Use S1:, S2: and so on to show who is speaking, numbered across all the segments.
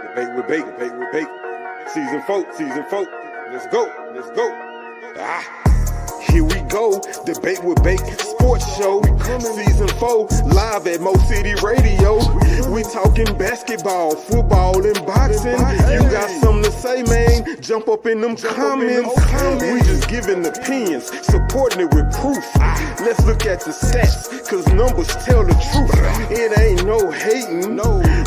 S1: Debate with Bake. Season 4. Let's go. Here we go, Debate with Bake Sports Show, Season 4, live at Mo City Radio. We talking basketball, football, and boxing. You got something to say, man? Jump up in them comments. We just giving opinions, supporting it with proof. Let's look at the stats, cause numbers tell the truth. It ain't no hating,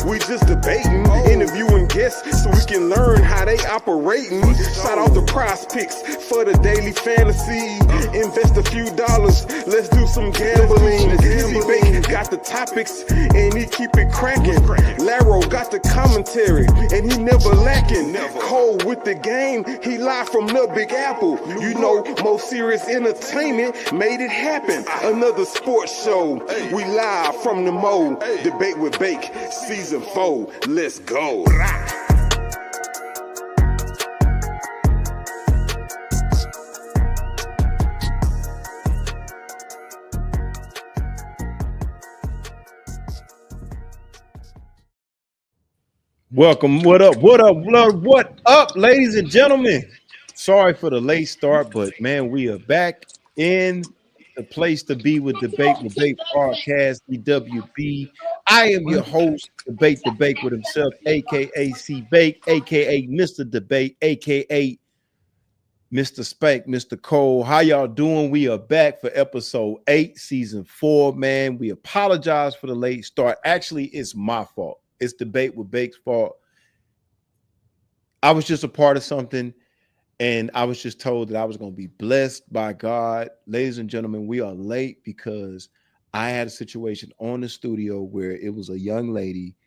S1: we just debating, interviewing guests so we can learn how they operating. Shout out the prize picks for the daily fantasy. Invest a few dollars, let's do some gambling. C-Bake got the topics, and he keep it cracking. Laro got the commentary, and he never lacking. Cole with the game, he live from the Big Apple. You know, most serious entertainment made it happen. Another sports show, we live from the Mo. Debate with Bake, Season 4, let's go.
S2: Welcome. What up, ladies and gentlemen? Sorry for the late start, but man, we are back in the place to be with Debate with Bake Podcast, DWB. I am your host, Debate with himself, aka C-Bake, aka Mr. Debate, aka Mr. Spank, Mr. Cole. How y'all doing? We are back for episode 8, season 4. Man, we apologize for the late start. Actually, it's my fault. It's Debate with Bake's fault. I was just a part of something, and I was just told that I was going to be blessed by God. Ladies and gentlemen, we are late because I had a situation on the studio where it was a young lady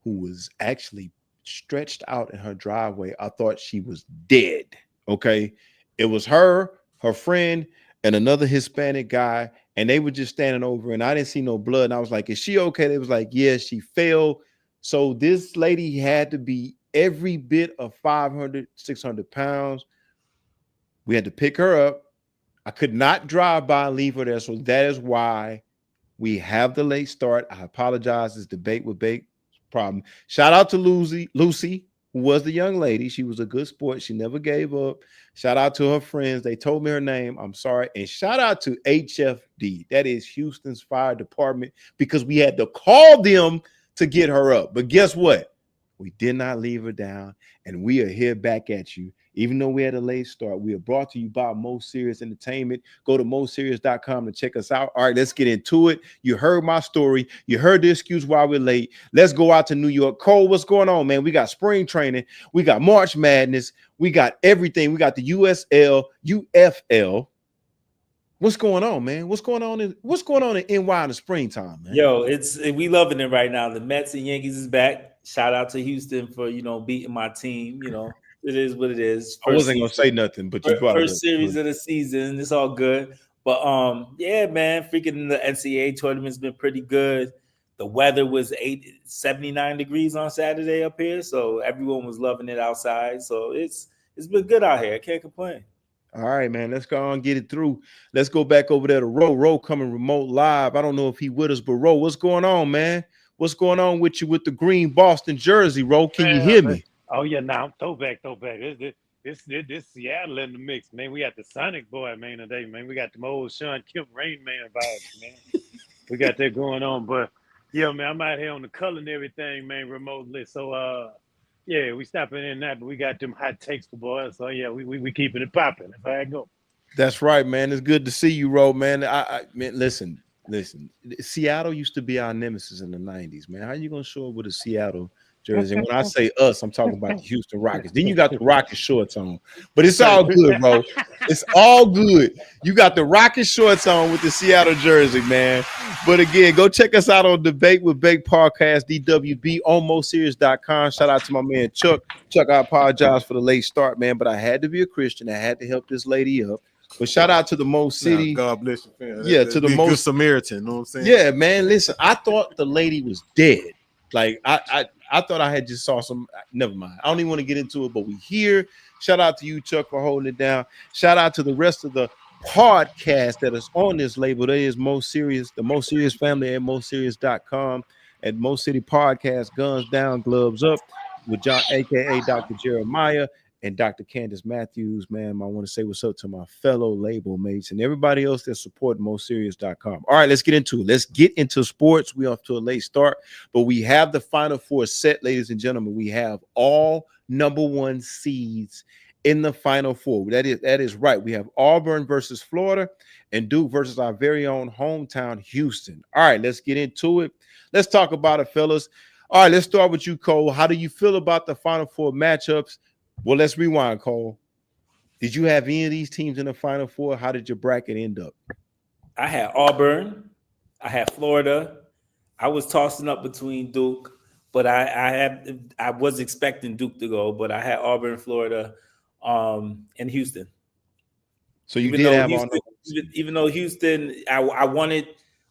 S2: who was actually stretched out in her driveway. I thought she was dead, okay? It was her friend, and another Hispanic guy, and they were just standing over, and I didn't see no blood, and I was like, is she okay? They was like, yeah, she fell. So this lady had to be every bit of 500, 600 pounds. We had to pick her up. I could not drive by and leave her there. So that is why we have the late start. I apologize. It's Debate with Bake problem. Shout out to Lucy, who was the young lady. She was a good sport. She never gave up. Shout out to her friends. They told me her name. I'm sorry. And shout out to HFD. That is Houston's fire department, because we had to call them to get her up. But guess what? We did not leave her down, and we are here back at you. Even though we had a late start, we are brought to you by Most Serious Entertainment. Go to mostserious.com to check us out. All right, let's get into it. You heard my story. You heard the excuse why we're late. Let's go out to New York. Cole, what's going on, man? We got spring training. We got March Madness. We got everything. We got the USL, UFL. What's going on, man? What's going on in NY in the springtime, man?
S3: Yo, we loving it right now. The Mets and Yankees is back. Shout out to Houston for beating my team. It is what it is.
S2: I wasn't gonna say nothing, but you brought
S3: first series of the season. It's all good. But yeah, man, freaking the NCAA tournament's been pretty good. The weather was 79 degrees on Saturday up here, so everyone was loving it outside. So it's been good out here. I can't complain.
S2: All right, man. Let's go on and get it through. Let's go back over there to Ro. Ro coming remote live. I don't know if he with us, but Ro, what's going on, man? What's going on with you with the green Boston jersey, Ro? Can you hear me?
S4: Oh yeah, now throwback. This Seattle in the mix, man. We got the Sonic boy, man, today, man. We got the old Sean Kemp Rain Man vibes, man. We got that going on, but yeah, man, I'm out here on the culinary thing, man, remotely. So yeah, we stopping in that, but we got them hot takes for boys. So yeah, we keeping it popping. That's how I go.
S2: That's right, man. It's good to see you, Ro, man. Man, listen. Seattle used to be our nemesis in the 90s, man. How you gonna show up with a Seattle jersey? And when I say us, I'm talking about the Houston Rockets. Then you got the Rocket shorts on, but it's all good, bro. It's all good. You got the Rocket shorts on with the Seattle jersey, man. But again, go check us out on Debate with Bake Podcast, DWB, on mostserious.com. Shout out to my man Chuck. Chuck, I apologize for the late start, man, but I had to be a Christian. I had to help this lady up. But shout out to the Mo City.
S5: God bless you, fam.
S2: Yeah, to the Mo
S5: good Samaritan. You know what I'm saying?
S2: Yeah, man. Listen, I thought the lady was dead. Like I thought I had just saw some. Never mind. I don't even want to get into it. But we here. Shout out to you, Chuck, for holding it down. Shout out to the rest of the podcast that is on this label. That is Most Serious, the Most Serious family at mostserious.com, at Most City Podcast. Guns down, gloves up. with John, aka Dr. Jeremiah, and Dr. Candace Matthews. Man, I want to say what's up to my fellow label mates and everybody else that support MoSerious.com. All right, let's get into it. Let's get into sports. We off to a late start, but we have the Final Four set, ladies and gentlemen. We have all number 1 seeds in the Final Four. That is right. We have Auburn versus Florida and Duke versus our very own hometown Houston. All right, let's get into it. Let's talk about it, fellas. All right, let's start with you, Cole. How do you feel about the Final Four matchups? Well, let's rewind, Cole. Did you have any of these teams in the Final Four? How did your bracket end up?
S3: I had Auburn. I had Florida. I was tossing up between Duke, but I was expecting Duke to go, but I had Auburn, Florida, and Houston.
S2: So you did have
S3: Houston, even though Houston, I wanted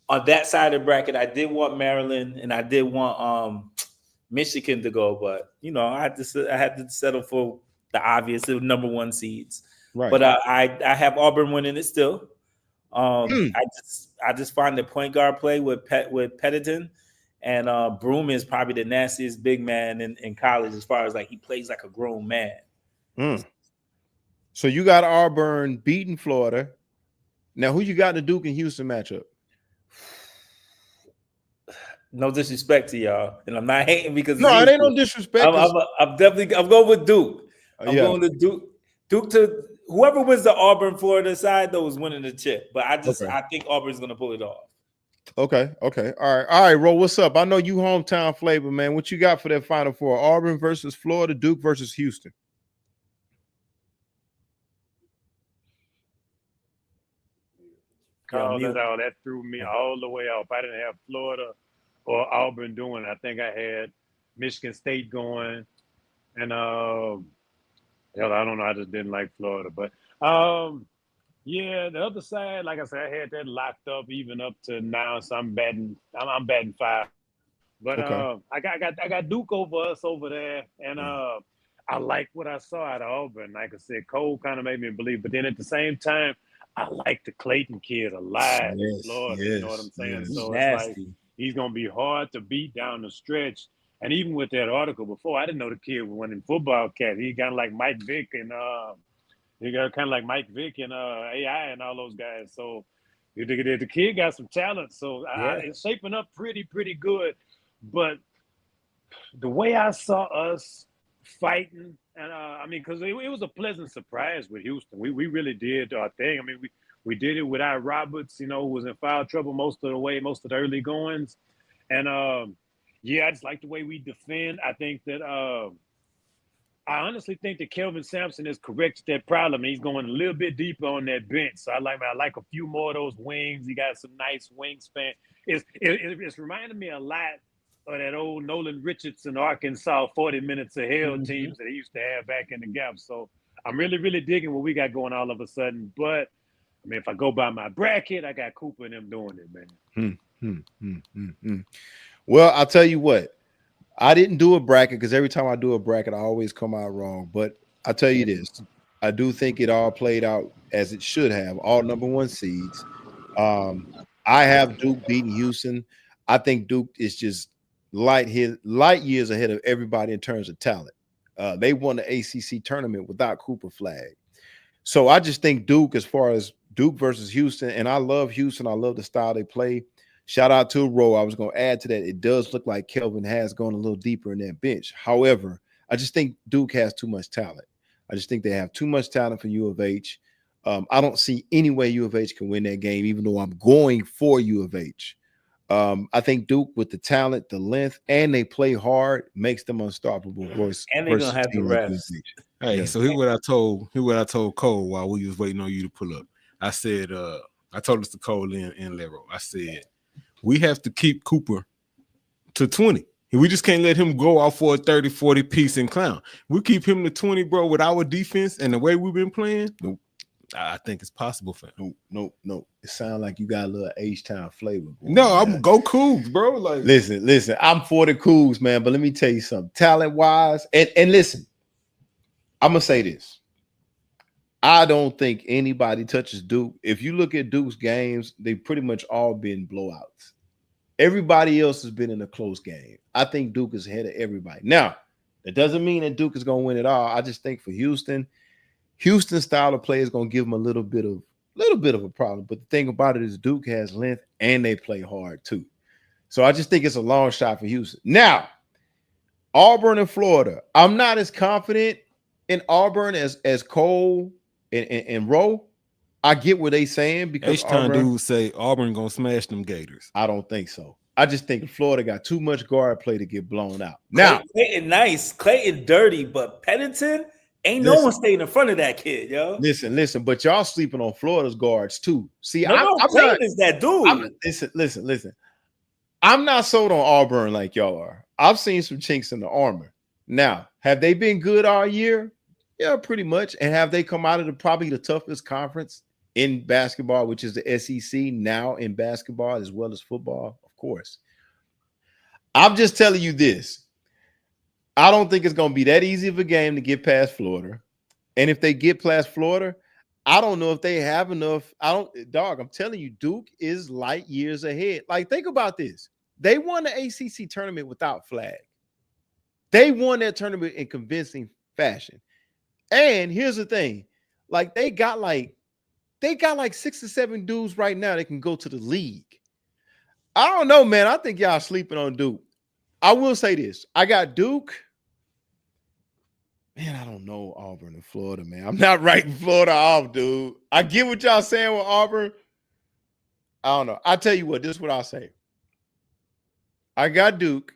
S3: on that side of the bracket, I did want Maryland and I did want Michigan to go, but I had to settle for the obvious number 1 seeds.
S2: Right.
S3: But I have Auburn winning it still. I just find the point guard play with Pettiton and Broom is probably the nastiest big man in college as far as like he plays like a grown man.
S2: So you got Auburn beating Florida. Now, who you got in the Duke and Houston matchup?
S3: No disrespect to y'all, and I'm not hating because
S2: no, it ain't no disrespect.
S3: I'm going with Duke. I'm going to Duke. Duke to whoever wins the Auburn Florida side though is winning the chip. But I think Auburn's going to pull it off. Okay.
S2: All right, Ro. What's up? I know you hometown flavor, man. What you got for that Final Four? Auburn versus Florida, Duke versus Houston.
S4: That threw me all the way off. I didn't have Florida or Auburn doing it. I think I had Michigan State going, and I don't know. I just didn't like Florida, but the other side, like I said, I had that locked up even up to now. So I'm batting 5. But I got Duke over us over there, and I like what I saw out of Auburn. Like I said, Cole kind of made me believe, but then at the same time, I like the Clayton kid a lot in Florida. You know what I'm saying? So it's like he's gonna be hard to beat down the stretch. And even with that article before, I didn't know the kid was winning football cat. He got like Mike Vick and AI and all those guys. So the kid got some talent. So it's shaping up pretty good. But the way I saw us fighting, and because it was a pleasant surprise with Houston. We really did our thing. I mean, we did it without Roberts, who was in foul trouble most of the early goings. And I just like the way we defend. I think that I honestly think that Kelvin Sampson has corrected that problem. He's going a little bit deeper on that bench. So I like a few more of those wings. He got some nice wingspan. It's reminding me a lot of that old Nolan Richardson, Arkansas 40 minutes of hell teams that he used to have back in the gap. So I'm really, really digging what we got going all of a sudden. But I mean, if I go by my bracket, I got Cooper and them doing it, man.
S2: Well, I'll tell you what. I didn't do a bracket because every time I do a bracket, I always come out wrong. But I'll tell you this. I do think it all played out as it should have, all number 1 seeds. I have Duke beating Houston. I think Duke is just light years ahead of everybody in terms of talent. They won the ACC tournament without Cooper Flag. So I just think Duke, as far as Duke versus Houston, and I love Houston. I love the style they play. Shout out to Rowe. I was going to add to that. It does look like Kelvin has gone a little deeper in that bench. However, I just think Duke has too much talent. I just think they have too much talent for U of H. I don't see any way U of H can win that game, even though I'm going for U of H. I think Duke, with the talent, the length, and they play hard, makes them unstoppable.
S3: And they're gonna have the refs.
S5: Hey, so here's what I told Cole while we was waiting on you to pull up. I said, I told this to Cole and Lero. I said, we have to keep Cooper to 20. We just can't let him go out for a 30, 40 piece and clown. We keep him to 20, bro, with our defense and the way we've been playing. Nope. I think it's possible for him.
S2: No. It sounds like you got a little H-Town flavor. Boy.
S5: No, I'm go Cougs, bro. Like,
S2: listen. I'm for the Cougs, man. But let me tell you something. Talent-wise, and listen, I'm gonna say this. I don't think anybody touches Duke. If you look at Duke's games, they've pretty much all been blowouts. Everybody else has been in a close game. I think Duke is ahead of everybody. Now, That doesn't mean that Duke is going to win it all. I just think for Houston's style of play is going to give them a little bit of a problem. But the thing about it is Duke has length and they play hard too. So I just think it's a long shot for Houston. Now, Auburn and Florida. I'm not as confident in Auburn as Cole and Rowe. I get what they saying because
S5: H-Town dudes say Auburn gonna smash them Gators.
S2: I don't think so. I just think Florida got too much guard play to get blown out. Now,
S3: Clayton nice, Clayton dirty, but Pennington ain't no one staying in front of that kid, yo.
S2: Listen, but y'all sleeping on Florida's guards too. See,
S3: I'm Clayton is that dude.
S2: Listen. I'm not sold on Auburn like y'all are. I've seen some chinks in the armor. Now, have they been good all year? Yeah, pretty much. And have they come out of probably the toughest conference in basketball, which is the SEC now in basketball as well as football? Of course. I'm just telling you this. I don't think it's going to be that easy of a game to get past Florida. And if they get past Florida, I don't know if they have enough. I'm telling you, Duke is light years ahead. Like, think about this. They won the ACC tournament without Flag. They won that tournament in convincing fashion. And here's the thing. Like, they got like 6 or 7 dudes right now that can go to the league. I don't know, man. I think y'all sleeping on Duke. I will say this. I got Duke. Man, I don't know Auburn and Florida, man. I'm not writing Florida off, dude. I get what y'all saying with Auburn. I don't know. I'll tell you what. This is what I'll say. I got Duke.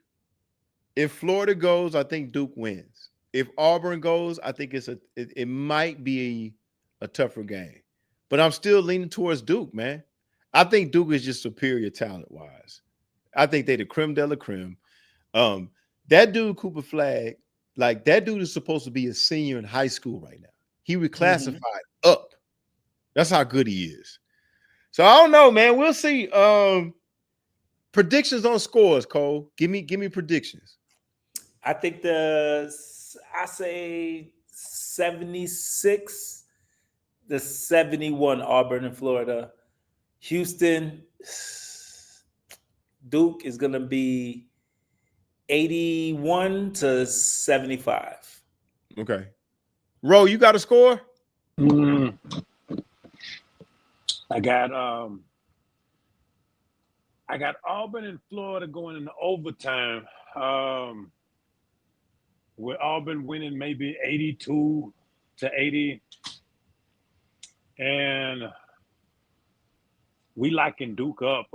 S2: If Florida goes, I think Duke wins. If Auburn goes, I think it might be a tougher game. But I'm still leaning towards Duke, man. I think Duke is just superior talent-wise. I think they the creme de la creme. That dude, Cooper Flag, like that dude is supposed to be a senior in high school right now. He reclassified up. That's how good he is. So I don't know, man. We'll see. Predictions on scores, Cole. Give me predictions.
S3: I think I say 76 to 71 Auburn and Florida. Houston, Duke is going to be 81 to 75.
S2: Okay. Ro, you got a score?
S4: I got Auburn and Florida going into overtime. With Auburn winning maybe 82 to 80. And we liking Duke up.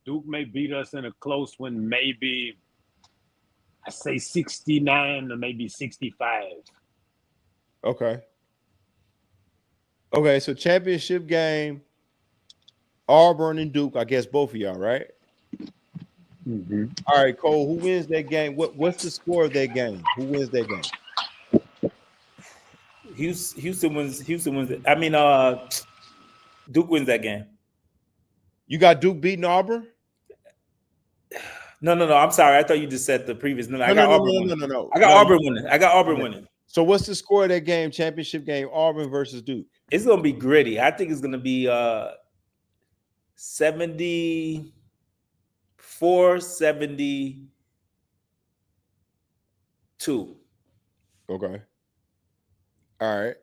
S4: Duke may beat us in a close one, maybe I say 69 to maybe 65.
S2: Okay, so championship game, Auburn and Duke, I guess both of y'all, right?
S4: Mm-hmm.
S2: All right, Cole, who wins that game? What's the score of that game? Who wins that game?
S3: Houston wins. I mean, Duke wins that game.
S2: You got Duke beating Auburn?
S3: No. I'm sorry. I thought you just said the previous. No. I got Auburn winning. I got Auburn winning.
S2: So what's the score of that game, championship game, Auburn versus Duke?
S3: It's going to be gritty. I think it's going to be 74-72.
S2: Okay. All right.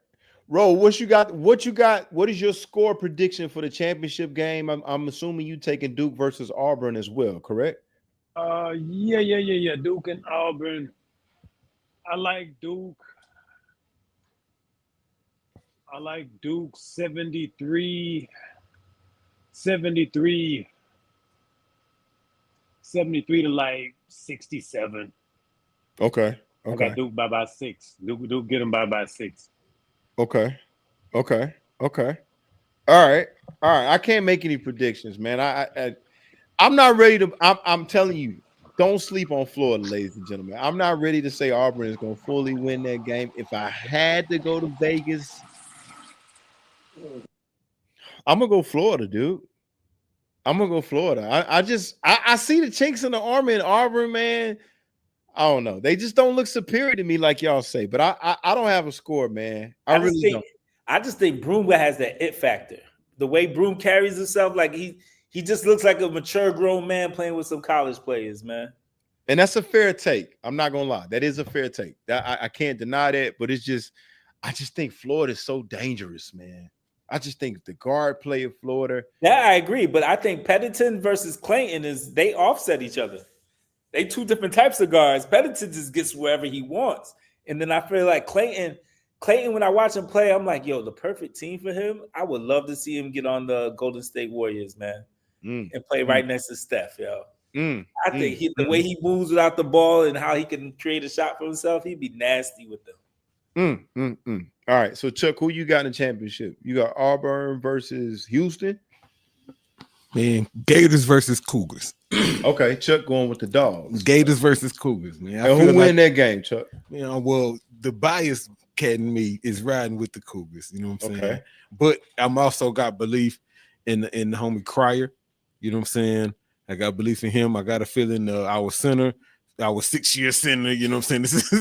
S2: Ro, what you got? What is your score prediction for the championship game? I'm assuming you taking Duke versus Auburn as well, correct?
S4: Yeah. Duke and Auburn. I like Duke 73 to like 67.
S2: Okay.
S4: I got Duke by 6. Duke get them by 6.
S2: Okay. All right. I can't make any predictions, man. I'm not ready to. I'm telling you, don't sleep on Florida, ladies and gentlemen. I'm not ready to say Auburn is going to fully win that game. If I had to go to Vegas, I'm gonna go Florida, dude. I'm gonna go Florida. I see the chinks in the armor in Auburn, man. I don't know. They just don't look superior to me like y'all say. But I don't have a score, man. I
S3: just think Broom has that it factor. The way Broom carries himself, like he just looks like a mature grown man playing with some college players, man.
S2: And that's a fair take. I'm not gonna lie. That is a fair take. I can't deny that, but it's just, I just think Florida is so dangerous, man. I just think the guard play of Florida.
S3: Yeah, I agree. But I think Pettiton versus Clayton they offset each other. They two different types of guards. Pettiton just gets wherever he wants. And then I feel like Clayton, when I watch him play, I'm like, yo, the perfect team for him. I would love to see him get on the Golden State Warriors, man, and play right next to Steph, yo. I think the way he moves without the ball and how he can create a shot for himself, he'd be nasty with them.
S2: All right, so Chuck, who you got in the championship? You got Auburn versus Houston.
S5: Man, Gators versus Cougars.
S2: Okay, Chuck going with the Dogs.
S5: Gators versus Cougars, man.
S2: And who win that game, Chuck?
S5: You know, well, the bias cat in me is riding with the Cougars. You know what I'm saying?
S2: Okay.
S5: But I'm also got belief in the homie Cryer. You know what I'm saying? I got belief in him. I got a feeling our center, our 6-year center, you know what I'm saying? This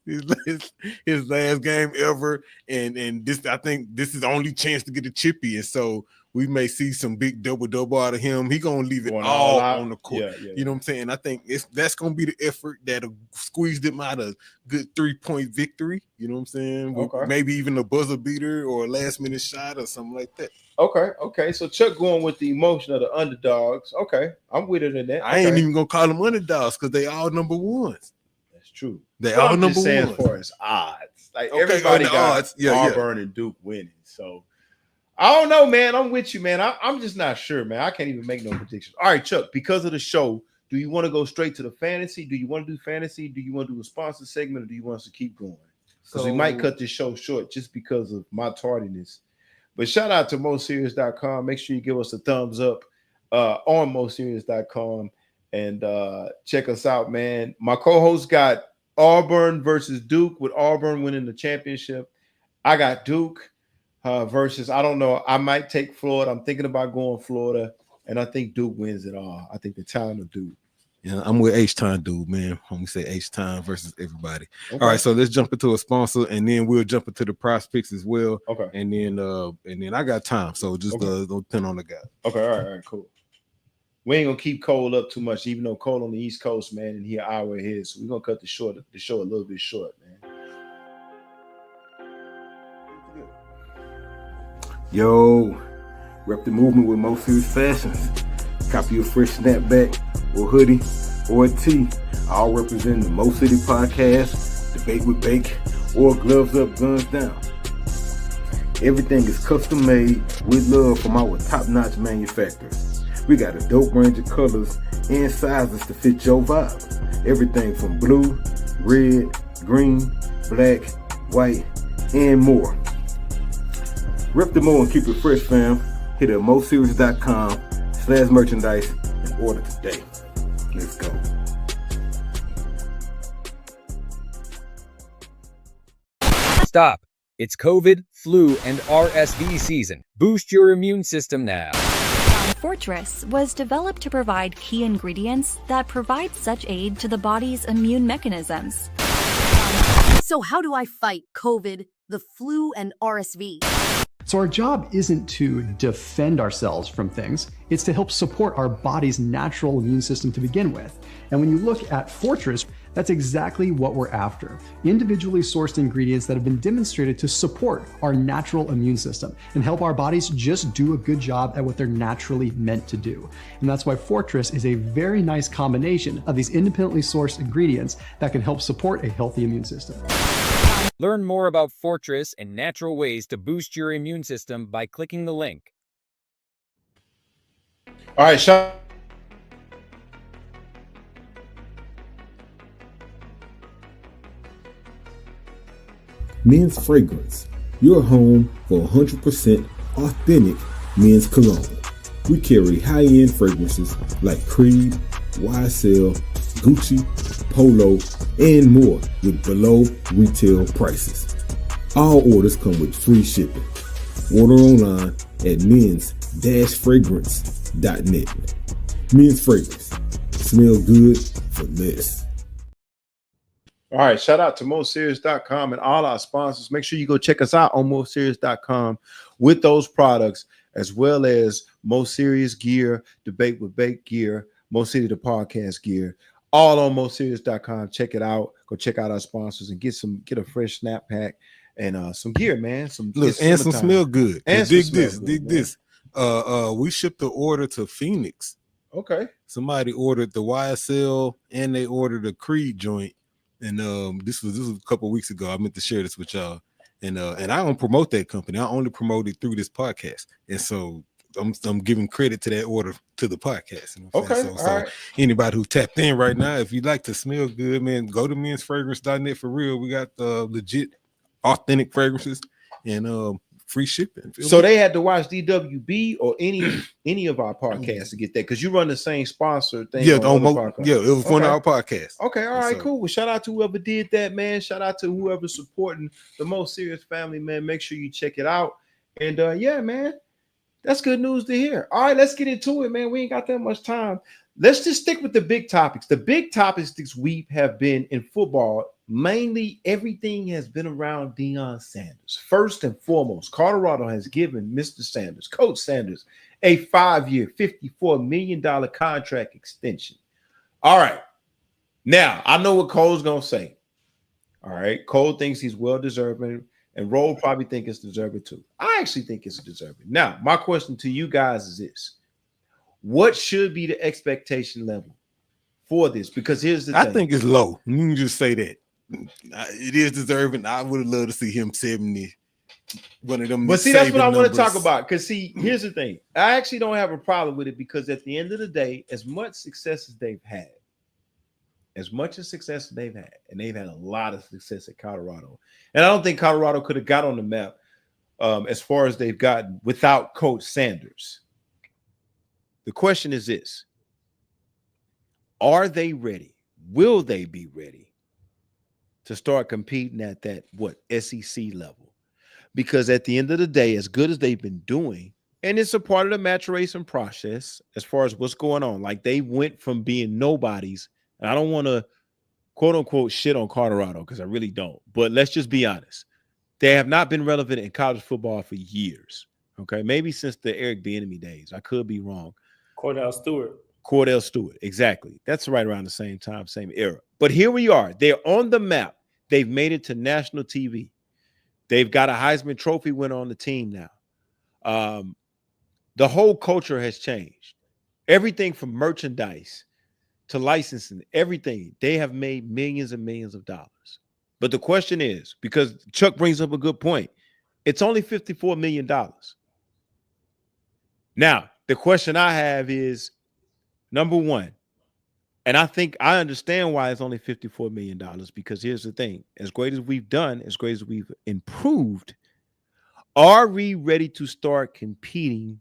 S5: is his last game ever. And this, I think this is the only chance to get a chippy. And so we may see some big double out of him. He gonna leave it all on the court.
S2: Yeah.
S5: You know what I'm saying? I think that's gonna be the effort that'll squeeze them out a good 3-point victory. You know what I'm saying?
S2: Okay.
S5: Maybe even a buzzer beater or a last minute shot or something like that.
S2: Okay. So Chuck going with the emotion of the underdogs. Okay, I'm with it in that.
S5: I ain't even gonna call them underdogs because they all number ones.
S2: That's true.
S5: They all number one.
S2: As far as odds, like
S5: Okay,
S2: everybody got
S5: odds. Yeah,
S2: Auburn and Duke winning. So I don't know, man. I'm with you, man. I'm just not sure, man. I can't even make no predictions. All right, Chuck, because of the show, do you want to go straight to the fantasy? Do you want to do fantasy? Do you want to do a sponsor segment, or do you want us to keep going? Because we might cut this show short just because of my tardiness. But shout out to MoSerious.com. Make sure you give us a thumbs up on MoSerious.com and check us out, man. My co-host got Auburn versus Duke, with Auburn winning the championship. I got Duke versus, I don't know, I might take Florida. I'm thinking about going Florida, and I think Duke wins it all. I think the talent of Duke.
S5: Yeah, I'm with H-Time, dude, man. When we say H-Time versus everybody.
S2: Okay.
S5: All right, so let's jump into a sponsor, and then we'll jump into the prize picks as well.
S2: Okay.
S5: And then I got time, so just don't pin on the guy.
S2: Okay, all right, cool. We ain't gonna keep Cole up too much, even though Cole on the East Coast, man, and he an hour ahead. So we're gonna cut the show a little bit short, man.
S6: Yo, rep the movement with Mo Serious Fashions. Copy your fresh snapback or hoodie or a tee, all representing the Mo City Podcast, Debate with Bake, or Gloves Up, Guns Down. Everything is custom made with love from our top-notch manufacturers. We got a dope range of colors and sizes to fit your vibe. Everything from blue, red, green, black, white, and more. Rep the Mo and keep it fresh, fam. Hit up MoSerious.com/merchandise and order today. Let's go.
S7: Stop. It's COVID, flu, and RSV season. Boost your immune system now.
S8: Fortress was developed to provide key ingredients that provide such aid to the body's immune mechanisms.
S9: So how do I fight COVID, the flu, and RSV?
S10: So our job isn't to defend ourselves from things, it's to help support our body's natural immune system to begin with. And when you look at Fortress, that's exactly what we're after. Individually sourced ingredients that have been demonstrated to support our natural immune system and help our bodies just do a good job at what they're naturally meant to do. And that's why Fortress is a very nice combination of these independently sourced ingredients that can help support a healthy immune system.
S7: Learn more about Fortress and natural ways to boost your immune system by clicking the link.
S2: All right, Sean.
S6: Men's Fragrance, your home for 100% authentic men's cologne. We carry high-end fragrances like Creed, YSL, Gucci, Polo, and more with below retail prices. All orders come with free shipping. Order online at mens-fragrance.net. Men's Fragrance. Smell good for less.
S2: All right, shout out to MoSerious.com and all our sponsors. Make sure you go check us out on MoSerious.com with those products, as well as Mo Serious gear, Debate with Bake gear, Mo City the podcast gear. all on moserious.com. Check it out. Go check out our sponsors and get a fresh snap pack and some gear, man. Some
S5: smell good.
S2: And
S5: dig
S2: some
S5: this,
S2: smell
S5: dig
S2: good,
S5: this. We shipped the order to Phoenix.
S2: Okay.
S5: Somebody ordered the YSL and they ordered a Creed joint. And this was a couple of weeks ago. I meant to share this with y'all. And I don't promote that company. I only promote it through this podcast. And so I'm giving credit to that order to the podcast. You know what I'm saying? So
S2: right.
S5: Anybody who tapped in right now, if you'd like to smell good, man, go to mensfragrance.net for real. We got legit, authentic fragrances and free shipping.
S2: So they had to watch DWB or any of our podcasts to get that because you run the same sponsor thing.
S5: Yeah, it was one of our podcasts.
S2: Okay, all right, cool. Well, shout out to whoever did that, man. Shout out to whoever's supporting the Most Serious family, man. Make sure you check it out. And yeah, man, that's good news to hear. All right, let's get into it, man. We ain't got that much time. Let's just stick with the big topics. The big topics this week have been in football. Mainly, everything has been around Deion Sanders. First and foremost, Colorado has given Mr. Sanders, Coach Sanders, a 5-year, $54 million contract extension. All right. Now, I know what Cole's going to say. All right. Cole thinks he's well-deserving, and Roll probably think it's deserving too. I actually think it's deserving. Now, my question to you guys is this. What should be the expectation level for this? Because here's the thing.
S5: I think it's low. You can just say that. It is deserving. I would have loved to see him 70. One of them.
S2: But see, that's what I want to talk about. Because see, here's the thing. I actually don't have a problem with it because at the end of the day, as much success as they've had, and they've had a lot of success at Colorado. And I don't think Colorado could have got on the map as far as they've gotten without Coach Sanders. The question is this. Are they ready? Will they be ready to start competing at that, SEC level? Because at the end of the day, as good as they've been doing, and it's a part of the maturation process as far as what's going on. Like they went from being nobodies, and I don't want to quote unquote shit on Colorado because I really don't. But let's just be honest. They have not been relevant in college football for years. Okay. Maybe since the Eric Bieniemy days. I could be wrong. Cordell Stewart. Exactly. That's right around the same time, same era. But here we are. They're on the map. They've made it to national TV. They've got a Heisman Trophy winner on the team now. The whole culture has changed. Everything from merchandise to licensing, everything. They have made millions and millions of dollars. But the question is, because Chuck brings up a good point, it's only $54 million. Now, the question I have is, number one, and I think I understand why it's only $54 million, because here's the thing. As great as we've done, as great as we've improved, are we ready to start competing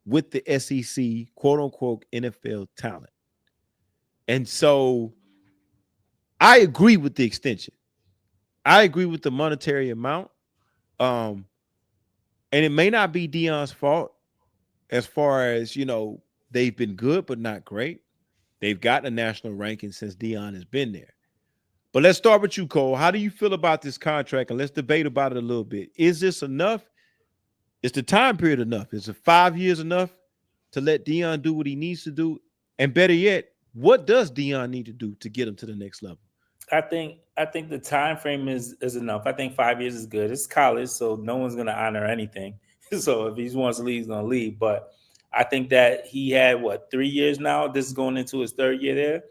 S2: with the SEC, quote-unquote, NFL talent? And so I agree with the extension. I agree with the monetary amount. And it may not be Deion's fault as far as, they've been good but not great. They've gotten a national ranking since Deion has been there. But let's start with you, Cole. How do you feel about this contract? And let's debate about it a little bit. Is this enough? Is the time period enough? Is it 5 years enough to let Deion do what he needs to do? And better yet, what does Deion need to do to get him to the next level?
S3: I think the time frame is enough. I think 5 years is good. It's college, so no one's going to honor anything. So if he wants to leave, he's going to leave. But I think that he had, 3 years now? This is going into his third year there.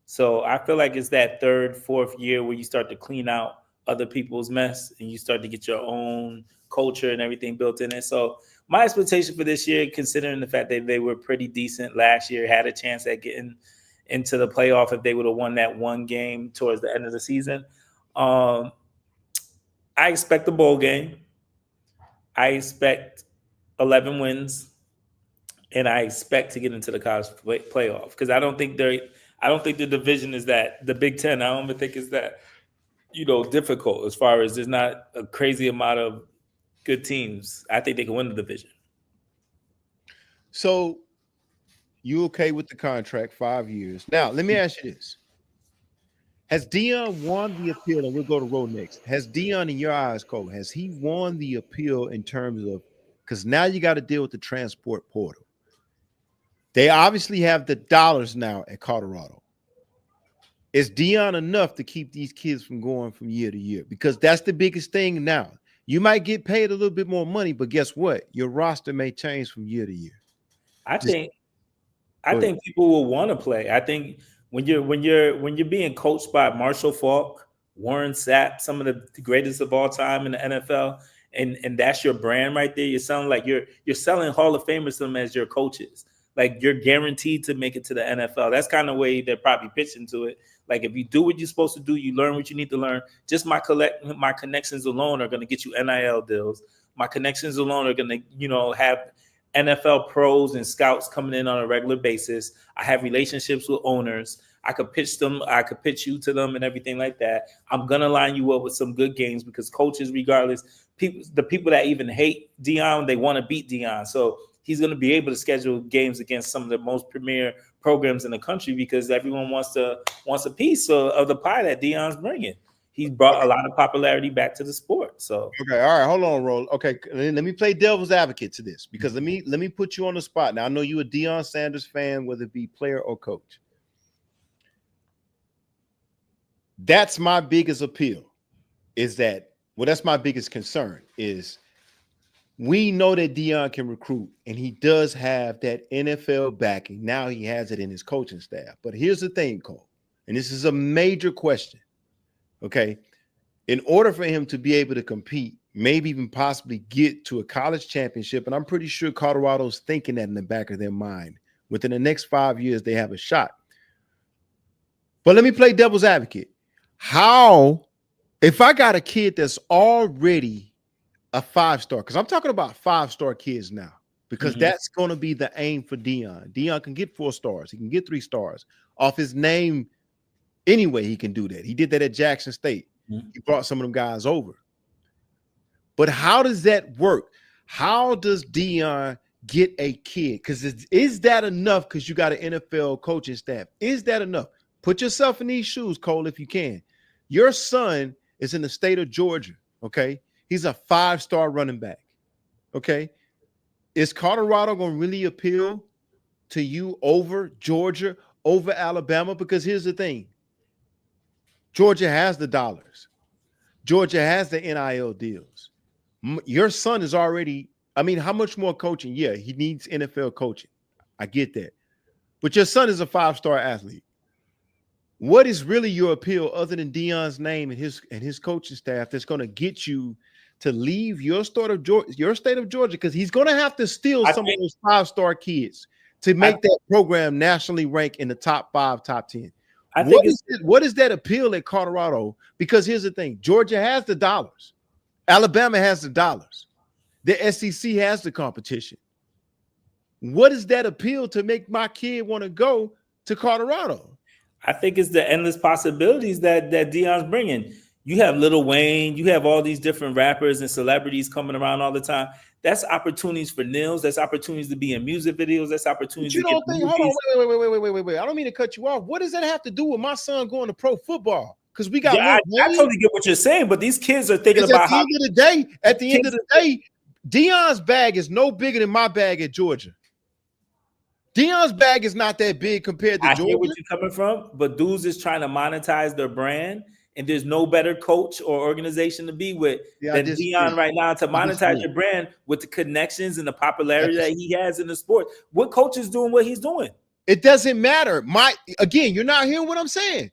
S3: So I feel like it's that third, fourth year where you start to clean out other people's mess and you start to get your own culture and everything built in it. So my expectation for this year, considering the fact that they were pretty decent last year, had a chance at getting into the playoff if they would have won that one game towards the end of the season. I expect the bowl game. I expect 11 wins. And I expect to get into the college playoff because I don't think the division is that the Big Ten. I don't even think it's that, difficult as far as there's not a crazy amount of good teams. I think they can win the division.
S2: So you okay with the contract, 5 years? Now, let me ask you this. Has Deion won the appeal? And we'll go to Roe next. Has Deion, in your eyes, Cole, has he won the appeal in terms of, because now you got to deal with the transport portal. They obviously have the dollars now at Colorado. Is Deion enough to keep these kids from going from year to year? Because that's the biggest thing now. You might get paid a little bit more money, but guess what? Your roster may change from year to year.
S3: I think people will want to play. I think when you're being coached by Marshall Faulk, Warren Sapp, some of the greatest of all time in the NFL, and that's your brand right there. You're selling like you're selling Hall of Famers to them as your coaches. Like you're guaranteed to make it to the NFL. That's kind of way they're probably pitching to it. Like if you do what you're supposed to do, you learn what you need to learn. Just my connections alone are going to get you NIL deals. My connections alone are going to, have NFL pros and scouts coming in on a regular basis. I have relationships with owners. I could pitch them. I could pitch you to them and everything like that. I'm going to line you up with some good games because coaches, regardless, the people that even hate Deion, they want to beat Deion. So he's going to be able to schedule games against some of the most premier programs in the country because everyone wants a piece of the pie that Deion's bringing. He's brought a lot of popularity back to the sport. So
S2: okay, all right, hold on, Roll. Okay, let me play devil's advocate to this because let me put you on the spot. Now I know you're a Deion Sanders fan, whether it be player or coach. That's my biggest appeal. That's my biggest concern is we know that Deion can recruit and he does have that NFL backing. Now he has it in his coaching staff. But here's the thing, Cole, and this is a major question. Okay. In order for him to be able to compete, maybe even possibly get to a college championship, and I'm pretty sure Colorado's thinking that in the back of their mind, within the next 5 years, they have a shot. But let me play devil's advocate. If I got a kid that's already a 5-star, because I'm talking about 5-star kids now, because that's going to be the aim for Deion. Deion can get 4 stars. He can get 3 stars off his name. Anyway, he can do that. He did that at Jackson State. He brought some of them guys over. But how does that work? How does Deion get a kid? Because is that enough? Because you got an NFL coaching staff. Is that enough? Put yourself in these shoes, Cole, if you can. Your son is in the state of Georgia, okay? He's a 5-star running back, okay? Is Colorado going to really appeal to you over Georgia, over Alabama? Because here's the thing. Georgia has the dollars. Georgia has the NIL deals. Your son is already, how much more coaching? Yeah, he needs NFL coaching. I get that. But your son is a 5-star athlete. What is really your appeal other than Deion's name and his coaching staff that's going to get you to leave your state of Georgia? Because he's going to have to steal some of those 5-star kids to make that program nationally rank in the top 5, top 10. What is that appeal at Colorado? Because here's the thing. Georgia has the dollars. Alabama has the dollars. The SEC has the competition. What is that appeal to make my kid want to go to Colorado?
S3: I think it's the endless possibilities that Deion's bringing. You have Lil Wayne, you have all these different rappers and celebrities coming around all the time. That's opportunities for Nils. That's opportunities to be in music videos. That's opportunities.
S2: You don't think? Hold on, wait. I don't mean to cut you off. What does that have to do with my son going to pro football? Because we got.
S3: I totally get what you're saying, but these kids are thinking about
S2: at the end of the day, Deion's bag is no bigger than my bag at Georgia. Deion's bag is not that big compared to Georgia.
S3: I hear what you're coming from, but dudes is trying to monetize their brand, and there's no better coach or organization to be with than Deion right now to monetize your brand with the connections and the popularity that he has in the sport. What coach is doing what he's doing?
S2: It doesn't matter. You're not hearing what I'm saying.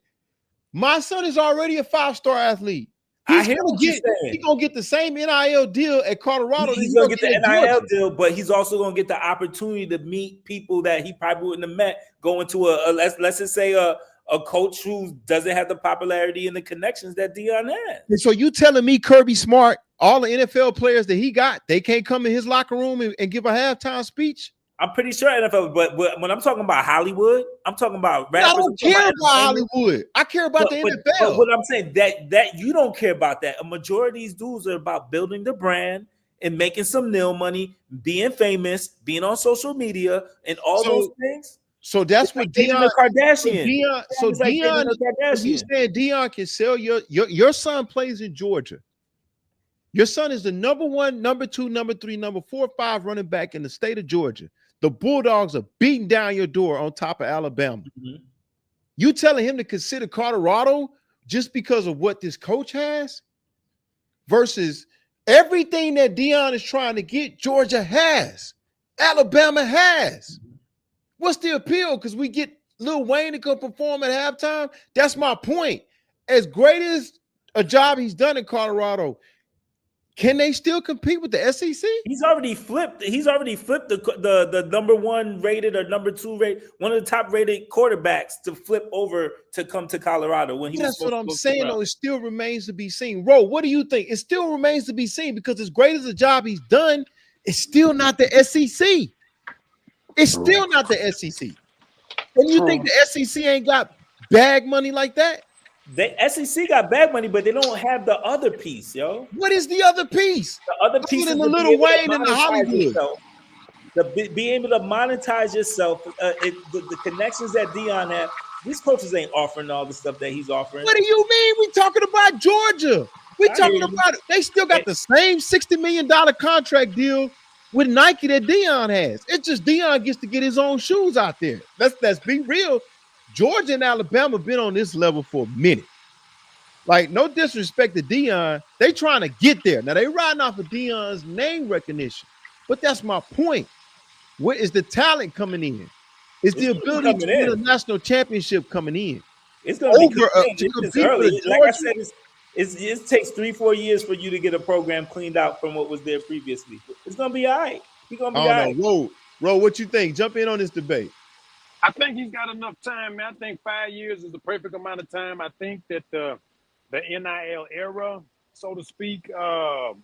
S2: My son is already a 5-star athlete. He's gonna get the same NIL deal at Colorado.
S3: He's gonna get the NIL deal, but he's also gonna get the opportunity to meet people that he probably wouldn't have met going to let's just say a coach who doesn't have the popularity and the connections that Deion has.
S2: And so you telling me Kirby Smart, all the NFL players that he got, they can't come in his locker room and give a halftime speech?
S3: I'm pretty sure NFL, but when I'm talking about Hollywood, I'm talking about rappers.
S2: I don't care about Hollywood. I care about the NFL.
S3: But what I'm saying that you don't care about that. A majority of these dudes are about building the brand and making some nil money, being famous, being on social media, and all those things.
S2: So that's what Deion
S3: Kardashian.
S2: You said Deion can sell your son plays in Georgia. Your son is the number 1, number 2, number 3, number 4, 5 running back in the state of Georgia. The Bulldogs are beating down your door on top of Alabama. You telling him to consider Colorado just because of what this coach has versus everything that Deion is trying to get, Georgia has, Alabama has. What's the appeal? Because we get Lil Wayne to come perform at halftime. That's my point. As great as a job he's done in Colorado, can they still compete with the SEC?
S3: He's already flipped the number 1 rated or number 2 rated, one of the top rated quarterbacks to flip over to come to Colorado when he was.
S2: That's what I'm saying, though. It still remains to be seen. Ro, what do you think? It still remains to be seen because as great as a job he's done, it's still not the SEC. It's still not the SEC. And you think the SEC ain't got bag money like that?
S3: The SEC got bag money, but they don't have the other piece, yo.
S2: What is the other piece?
S3: The other piece is
S2: the Little Wayne and the Hollywood.
S3: Be able to monetize yourself. The connections that Deion had. These coaches ain't offering all the stuff that he's offering.
S2: What do you mean? We talking about Georgia. We talking about it. They still got the same $60 million contract deal with Nike that Deion has. It's just Deion gets to get his own shoes out there. Let's be real. Georgia and Alabama been on this level for a minute. Like, no disrespect to Deion, they trying to get there. Now, they riding off of Deion's name recognition, but that's my point. Where is the talent coming in? Is the ability to win a national championship coming in?
S3: It's going to be early. Like I said, it takes 3-4 years for you to get a program cleaned out from what was there previously. It's going to be all right. He's going to be all right.
S2: Ro, what you think? Jump in on this debate.
S4: I think he's got enough time, man. I think 5 years is the perfect amount of time. I think that the NIL era, so to speak,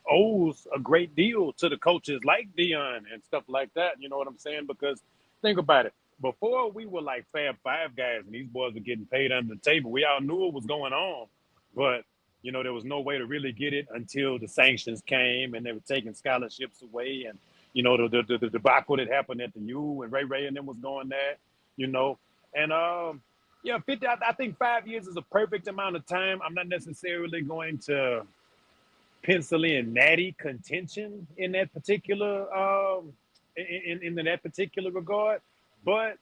S4: owes a great deal to the coaches like Deion and stuff like that. You know what I'm saying? Because think about it. Before we were like Fab Five guys and these boys were getting paid under the table, we all knew what was going on. But, you know, there was no way to really get it until the sanctions came and they were taking scholarships away. And, you know, the debacle that happened at the U and Ray and them was going there. You know, and 50. I think 5 years is a perfect amount of time. I'm not necessarily going to pencil in natty contention in that particular in that particular regard, but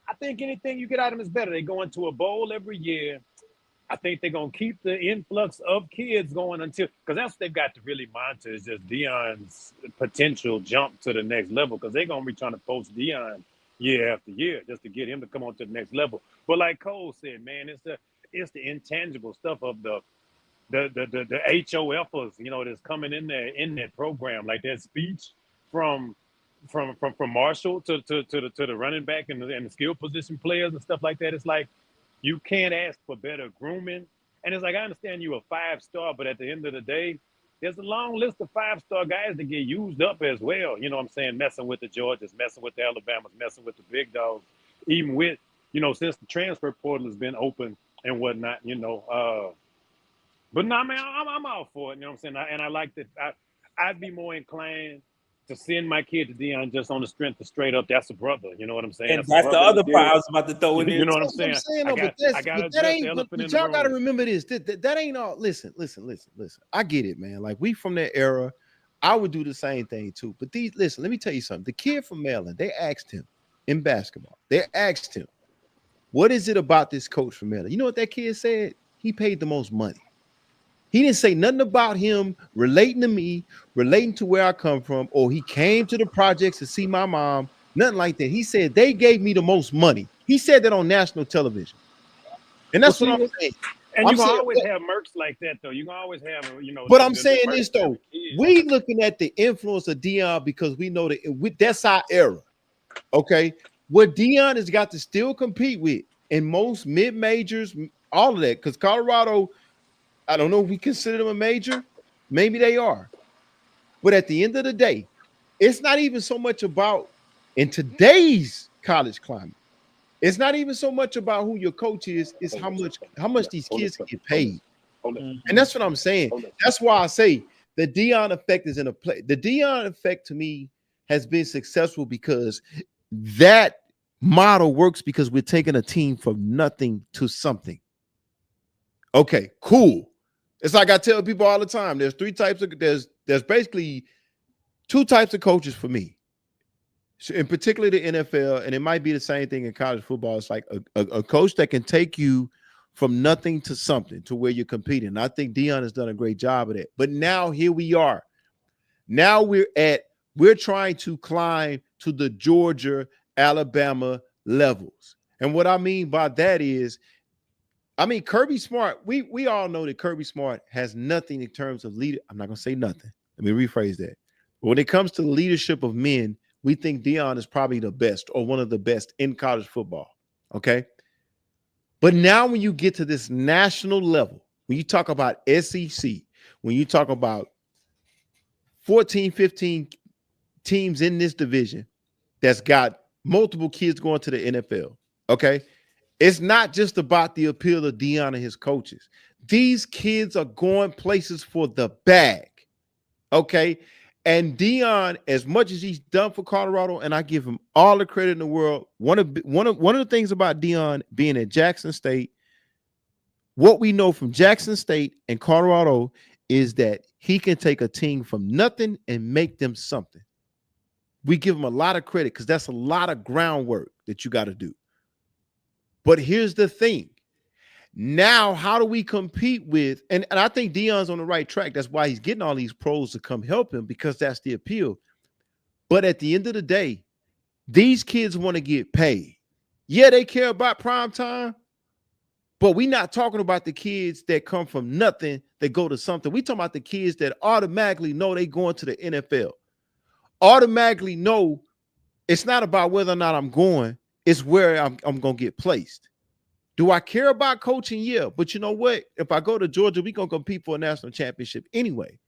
S4: I think anything you get out of them is better. They go into a bowl every year. I think they're gonna keep the influx of kids going until because that's what they've got to really monitor is just Deion's potential jump to the next level because they're gonna be trying to post Deion year after year just to get him to come on to the next level. But like Cole said, man, it's the intangible stuff of the HOFers, you know, that's coming in there in that program, like that speech from Marshall to the running back and the skill position players and stuff like that. It's like you can't ask for better grooming. And it's like I understand you're a 5-star, but at the end of the day, there's a long list of 5-star guys that get used up as well. You know what I'm saying? Messing with the Georgias, messing with the Alabamas, messing with the big dogs, even with, you know, since the transfer portal has been open and whatnot, you know. But no, man, I'm all for it. You know what I'm saying? And I like that. I'd be more inclined to send my kid to Deion just on the strength of straight up, that's a brother. You know what I'm saying?
S3: And that's the other part I was about to throw in.
S4: You know what I'm saying?
S2: But y'all got to remember this. That ain't all. Listen. I get it, man. Like, we from that era. I would do the same thing, too. But listen, let me tell you something. The kid from Maryland, they asked him in basketball. They asked him, what is it about this coach from Maryland? You know what that kid said? He paid the most money. He didn't say nothing about him relating to me, relating to where I come from, or he came to the projects to see my mom, nothing like that. He said they gave me the most money. He said that on national television. And that's what I'm saying.
S4: And you can always have mercs like that, though. You can always have, you know.
S2: But I'm saying this, though. We looking at the influence of Deion because we know that that's our era. Okay? What Deion has got to still compete with in most mid-majors, all of that, because Colorado – I don't know if we consider them a major. Maybe they are. But at the end of the day, it's not even so much about, in today's college climate, it's not even so much about who your coach is, it's how much these kids can get paid. And that's what I'm saying. That's why I say the Deion effect is in a play. The Deion effect to me has been successful because that model works because we're taking a team from nothing to something. Okay, cool. It's like I tell people all the time, there's basically 2 types of coaches for me. So in particular the NFL, and it might be the same thing in college football. It's like a coach that can take you from nothing to something to where you're competing. And I think Deion has done a great job of that. But now here we are. Now we're trying to climb to the Georgia, Alabama levels. And what I mean by that is, Kirby Smart, we all know that Kirby Smart has nothing in terms of leader. I'm not going to say nothing. Let me rephrase that. But when it comes to the leadership of men, we think Deion is probably the best or one of the best in college football. Okay. But now when you get to this national level, when you talk about SEC, when you talk about 14, 15 teams in this division that's got multiple kids going to the NFL, okay? It's not just about the appeal of Deion and his coaches. These kids are going places for the bag, okay? And Deion, as much as he's done for Colorado, and I give him all the credit in the world, one of the things about Deion being at Jackson State, what we know from Jackson State and Colorado is that he can take a team from nothing and make them something. We give him a lot of credit because that's a lot of groundwork that you got to do. But here's the thing. Now, how do we compete with, and I think Deion's on the right track. That's why he's getting all these pros to come help him, because that's the appeal. But at the end of the day, these kids want to get paid. Yeah, they care about prime time, but we're not talking about the kids that come from nothing that go to something. We're talking about the kids that automatically know they going to the NFL. Automatically know it's not about whether or not I'm going, it's where I'm going to get placed. Do I care about coaching? Yeah. But you know what? If I go to Georgia, we're going to compete for a national championship anyway.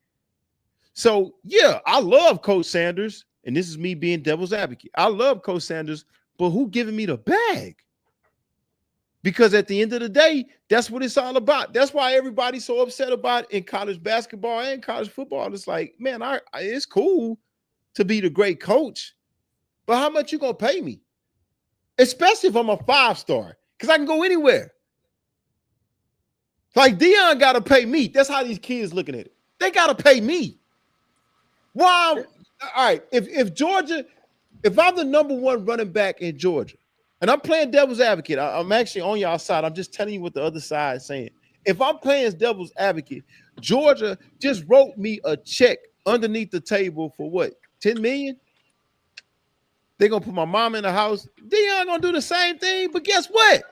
S2: So, yeah, I love Coach Sanders, and this is me being devil's advocate. I love Coach Sanders, but who giving me the bag? Because at the end of the day, that's what it's all about. That's why everybody's so upset about in college basketball and college football. It's like, man, it's cool to be the great coach, but how much you going to pay me? Especially if I'm a 5-star. Because I can go anywhere. Like Deion got to pay me. That's how these kids looking at it. They got to pay me. Wow. All right. If Georgia, if I'm the number one running back in Georgia, and I'm playing devil's advocate, I'm actually on y'all side. I'm just telling you what the other side is saying. If I'm playing devil's advocate, Georgia just wrote me a check underneath the table for what? 10 million? They're going to put my mom in the house. Deion going to do the same thing, but guess what?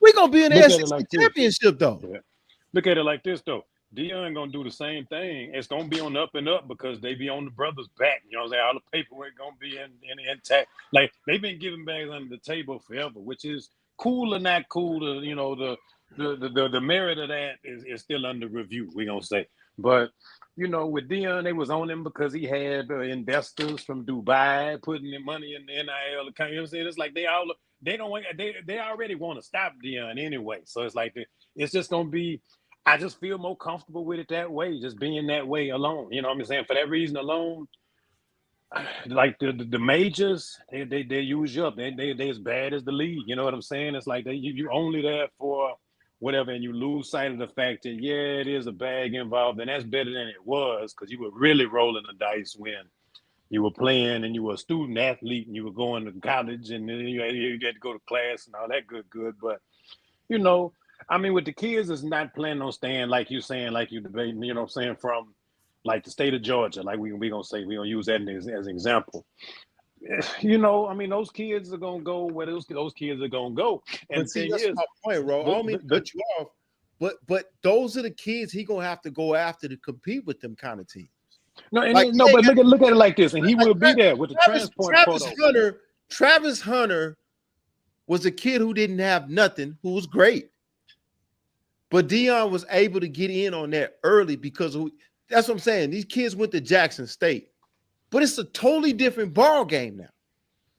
S2: We're going to be in the SEC championship, though.
S4: Yeah. Look at it like this, though. Deion going to do the same thing. It's going to be on the up and up because they be on the brothers' back. You know what I'm saying? All the paperwork going to be intact. Like, they've been giving bags under the table forever, which is cool or not cool. You know, the merit of that is still under review, we're going to say. But, you know, with Deion, they was on him because he had investors from Dubai putting their money in the NIL account. You know what I'm saying? It's like they already want to stop Deion anyway. So it's like it's just gonna be. I just feel more comfortable with it that way, just being that way alone. You know what I'm saying? For that reason alone, like the majors, they use you up. They as bad as the league. You know what I'm saying? It's like you only there for whatever, and you lose sight of the fact that, yeah, it is a bag involved, and that's better than it was because you were really rolling the dice when you were playing and you were a student athlete and you were going to college and then you had to go to class and all that good. But, you know, I mean, with the kids, it's not planning on staying like you saying, like you debating, you know what I'm saying, from like the state of Georgia, like we're going to say, we're going to use that as an example. You know, I mean, those kids are gonna go where those kids are gonna go. And
S2: see, that's my point, bro. I don't mean to cut you off, but those are the kids he gonna have to go after to compete with them kind of teams.
S4: No, but look at it like this, and he will be there with the transport photo.
S2: Travis Hunter was a kid who didn't have nothing, who was great, but Deion was able to get in on that early because that's what I'm saying. These kids went to Jackson State. But it's a totally different ball game now.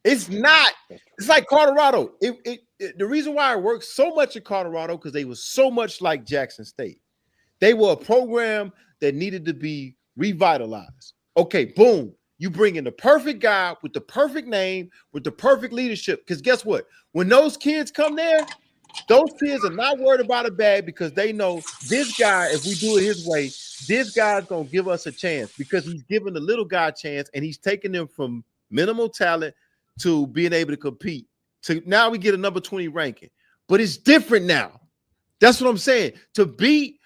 S2: It's not. It's like Colorado. The reason why it worked so much in Colorado because they were so much like Jackson State. They were a program that needed to be revitalized. Okay, boom. You bring in the perfect guy with the perfect name, with the perfect leadership. Because guess what? When those kids come there, those kids are not worried about a bag because they know this guy, if we do it his way, this guy's gonna give us a chance because he's giving the little guy a chance and he's taking them from minimal talent to being able to compete. So now we get a number 20 ranking, but it's different now. That's what I'm saying. To beat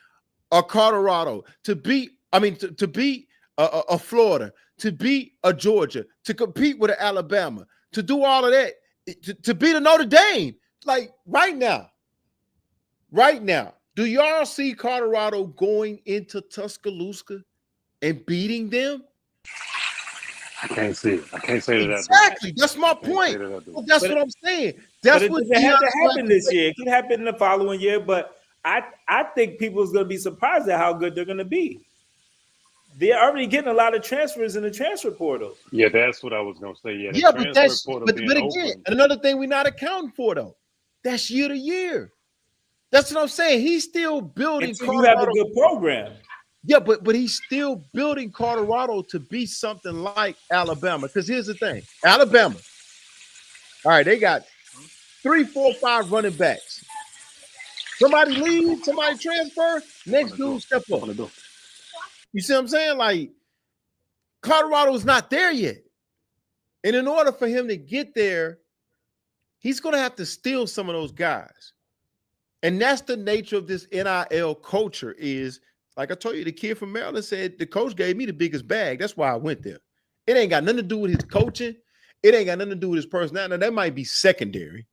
S2: a Colorado, to beat a Florida, to beat a Georgia, to compete with an Alabama, to do all of that, to beat a Notre Dame, like right now, do y'all see Colorado going into Tuscaloosa and beating them?
S4: I can't see it. I can't say that.
S2: Exactly. That's my point. Well, that's what I'm saying. That's what
S3: it had to happen this year. It could happen in the following year, but I think people's going to be surprised at how good they're going to be. They're already getting a lot of transfers in the transfer portal.
S4: Yeah, that's what I was going to say.
S2: Yeah, but again, another thing we're not accounting for though. That's year to year. That's what I'm saying. He's still building.
S3: Until you have a good program.
S2: Yeah, but he's still building Colorado to be something like Alabama. Because here's the thing, Alabama. All right, they got 3, 4, 5 running backs. Somebody leave, somebody transfer, next dude step up. You see what I'm saying? Like, Colorado's not there yet. And in order for him to get there, he's going to have to steal some of those guys. And that's the nature of this NIL culture is, like I told you, the kid from Maryland said, the coach gave me the biggest bag. That's why I went there. It ain't got nothing to do with his coaching. It ain't got nothing to do with his personality. Now, that might be secondary.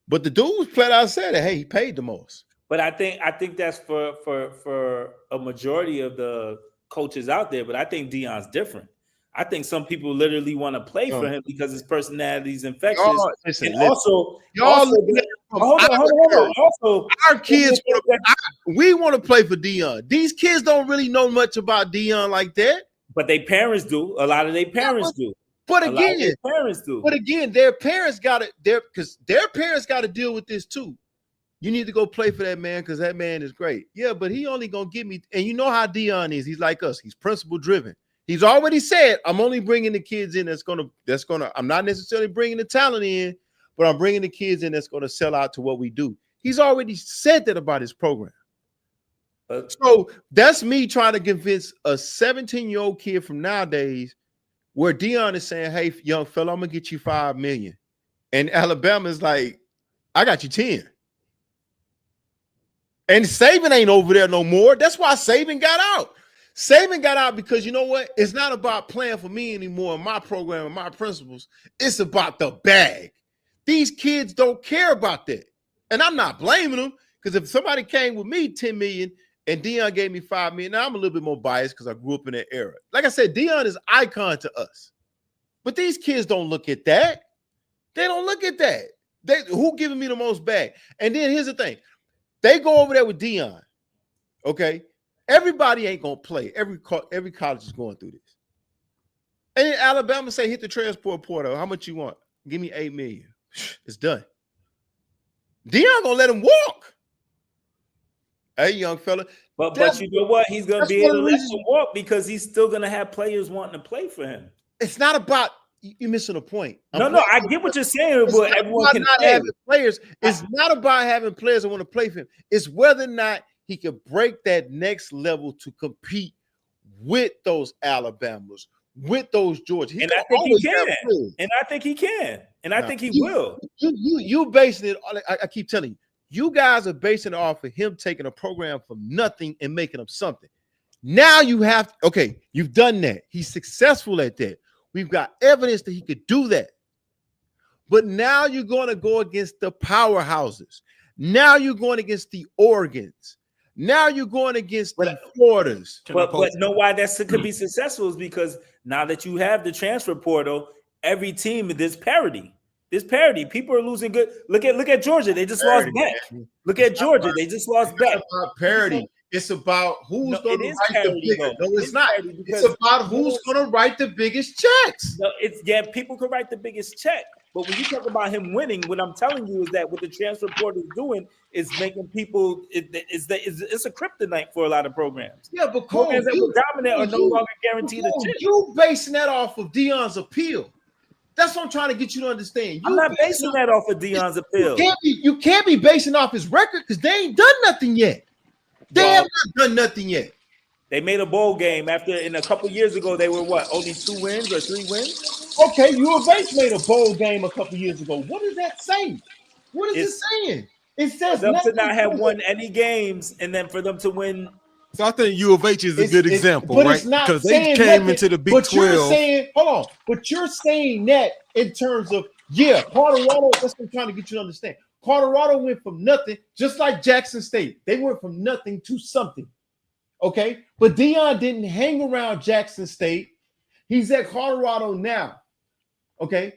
S2: But the dude flat out said that, hey, he paid the most.
S3: But I think that's for a majority of the coaches out there. But I think Deion's different. I think some people literally want to play for him because his personality is infectious. Also,
S2: our kids, we want to play for Deion. These kids don't really know much about Deion like that.
S3: But their parents do. A lot of their parents do.
S2: But again,
S3: parents do.
S2: But again, their parents got to their parents got to deal with this too. You need to go play for that man because that man is great. Yeah, but he only gonna give me. And you know how Deion is. He's like us. He's principle driven. He's already said, I'm only bringing the kids in that's gonna. I'm not necessarily bringing the talent in, but I'm bringing the kids in that's gonna sell out to what we do. He's already said that about his program. So that's me trying to convince a 17-year-old kid from nowadays, where Deion is saying, "Hey, young fella, I'm gonna get you $5 million," and Alabama's like, "I got you 10." And Saban ain't over there no more. That's why Saban got out. Saban got out because you know what? It's not about playing for me anymore in my program and my principles. It's about the bag. These kids don't care about that. And I'm not blaming them because if somebody came with me 10 million and Deion gave me 5 million, now I'm a little bit more biased because I grew up in that era. Like I said, Deion is icon to us. But these kids don't look at that. They don't look at that. Who giving me the most bag? And then here's the thing. They go over there with Deion, okay? Everybody ain't going to play. Every college is going through this. And then Alabama say, hit the transport portal. How much you want? Give me $8 million. It's done. Deion going to let him walk. Hey, young fella.
S3: But you know what? He's going to be able to let him walk because he's still going to have players wanting to play for him.
S2: It's not about you're missing a point.
S3: No, I get what you're saying, but everyone can
S2: not having players. It's not about having players that want to play for him. It's whether or not he can break that next level to compete with those Alabamas, with those Georgia.
S3: And I think he can. And I think he can. And I think he will.
S2: You basing it. I keep telling you, you guys are basing it off of him taking a program from nothing and making up something. Now you have, okay, you've done that. He's successful at that. We've got evidence that he could do that. But now you're going to go against the powerhouses. Now you're going against the Oregons. Now you're going against the Floridas.
S3: But know why that could be successful is because now that you have the transfer portal, every team, there's parity. There's parity. People are losing good. Look at Georgia. They just lost Beck. Look at Georgia. They just lost Beck.
S2: About parity. It's about who's going to write the biggest. No, it's not. It's about who's going to write the biggest checks.
S3: No, people can write the biggest check. But when you talk about him winning, what I'm telling you is that what the transfer portal is doing is making people. It's a kryptonite for a lot of programs.
S2: Yeah, but Cole,
S3: programs that were dominant are no longer guaranteed a check.
S2: You basing that off of Deion's appeal. That's what I'm trying to get you to understand.
S3: I'm not basing that off of Deion's appeal.
S2: You can't be basing off his record because they ain't done nothing yet. They have not done nothing yet.
S3: They made a bowl game after, in a couple years ago, they were what, only 2 wins or 3 wins?
S2: Okay, U of H made a bowl game a couple years ago. What does that say? What is it saying? It says
S3: for them to
S2: nothing.
S3: not have won any games, and then for them to win.
S5: So I think U of H is a good example,
S2: but
S5: right?
S2: it's not
S5: Because they
S2: saying
S5: came
S2: nothing.
S5: into the Big
S2: But
S5: 12.
S2: you're saying, hold on, but you're saying that in terms of, yeah, Colorado, that's what I'm trying to get you to understand. Colorado went from nothing, just like Jackson State. They went from nothing to something. Okay, but Deion didn't hang around Jackson State. He's at Colorado now. Okay,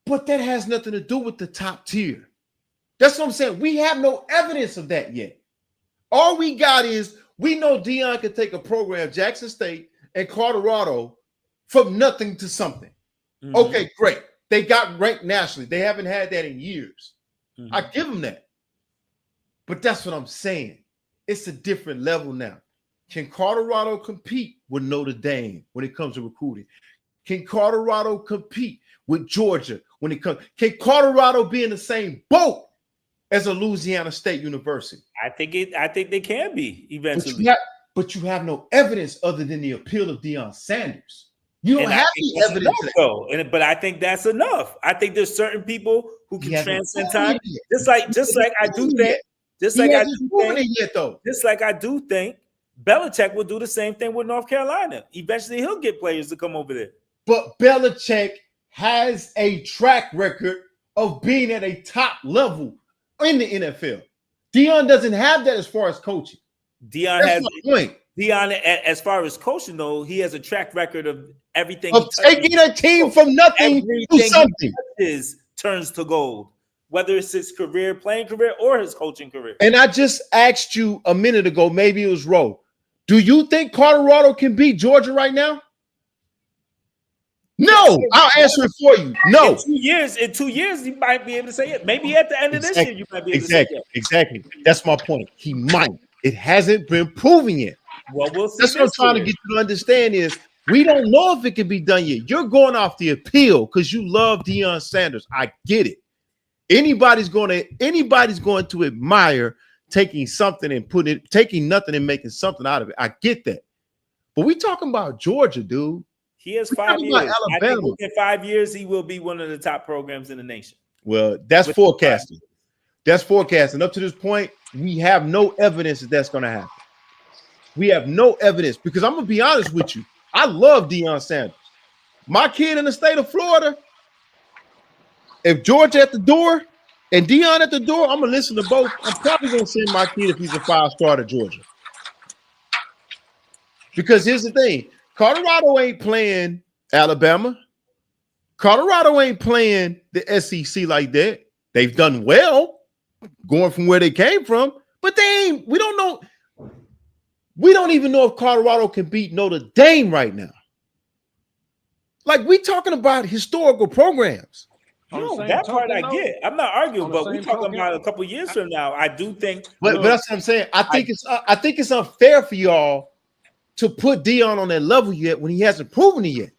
S2: but that has nothing to do with the top tier. That's what I'm saying. We have no evidence of that yet. All we got is we know Deion can take a program, Jackson State and Colorado, from nothing to something. Mm-hmm. Okay, great. They got ranked nationally. They haven't had that in years. Mm-hmm. I give them that. But that's what I'm saying. It's a different level now. Can Colorado compete with Notre Dame when it comes to recruiting? Can Colorado compete with Georgia when it comes? Can Colorado be in the same boat as a Louisiana State University?
S3: I think they can be eventually.
S2: But you have no evidence other than the appeal of Deion Sanders. You don't have the evidence,
S3: though. But I think that's enough. I think there's certain people who can transcend time. Just like I do think Belichick will do the same thing with North Carolina. Eventually, he'll get players to come over there.
S2: But Belichick has a track record of being at a top level in the NFL. Deion doesn't have that as far as coaching.
S3: Deion as far as coaching, though, he has a track record of everything.
S2: Of taking a team from nothing to something.
S3: Turns to gold, whether it's his playing career or his coaching career.
S2: And I just asked you a minute ago, maybe it was Roe. Do you think Colorado can beat Georgia right now? No, I'll answer it for you. No.
S3: In 2 years, you might be able to say it. Maybe at the end of this year, you might be able to say it. Exactly.
S2: That's my point. He might. It hasn't been proven yet.
S3: Well, we'll see.
S2: That's what I'm trying to get you to understand is we don't know if it can be done yet. You're going off the appeal because you love Deion Sanders. I get it. Anybody's going to admire taking something and taking nothing and making something out of it. I get that. But we talking about Georgia, dude.
S3: He has 5 years. I think within 5 years, he will be one of the top programs in the nation.
S2: Well, that's forecasting. That's forecasting. Up to this point, we have no evidence that that's going to happen. We have no evidence because I'm going to be honest with you. I love Deion Sanders. My kid in the state of Florida, if Georgia at the door and Deion at the door, I'm going to listen to both. I'm probably going to send my kid if he's a 5-star to Georgia. Because here's the thing. Colorado ain't playing Alabama. Colorado ain't playing the SEC like that. They've done well going from where they came from, but we don't know. We don't even know if Colorado can beat Notre Dame right now. Like, we talking about historical programs.
S3: That part I get. I'm not arguing, but we're talking about a couple years from now. I do think.
S2: But that's what I'm saying. I think it's unfair for y'all to put Deion on that level yet when he hasn't proven it yet.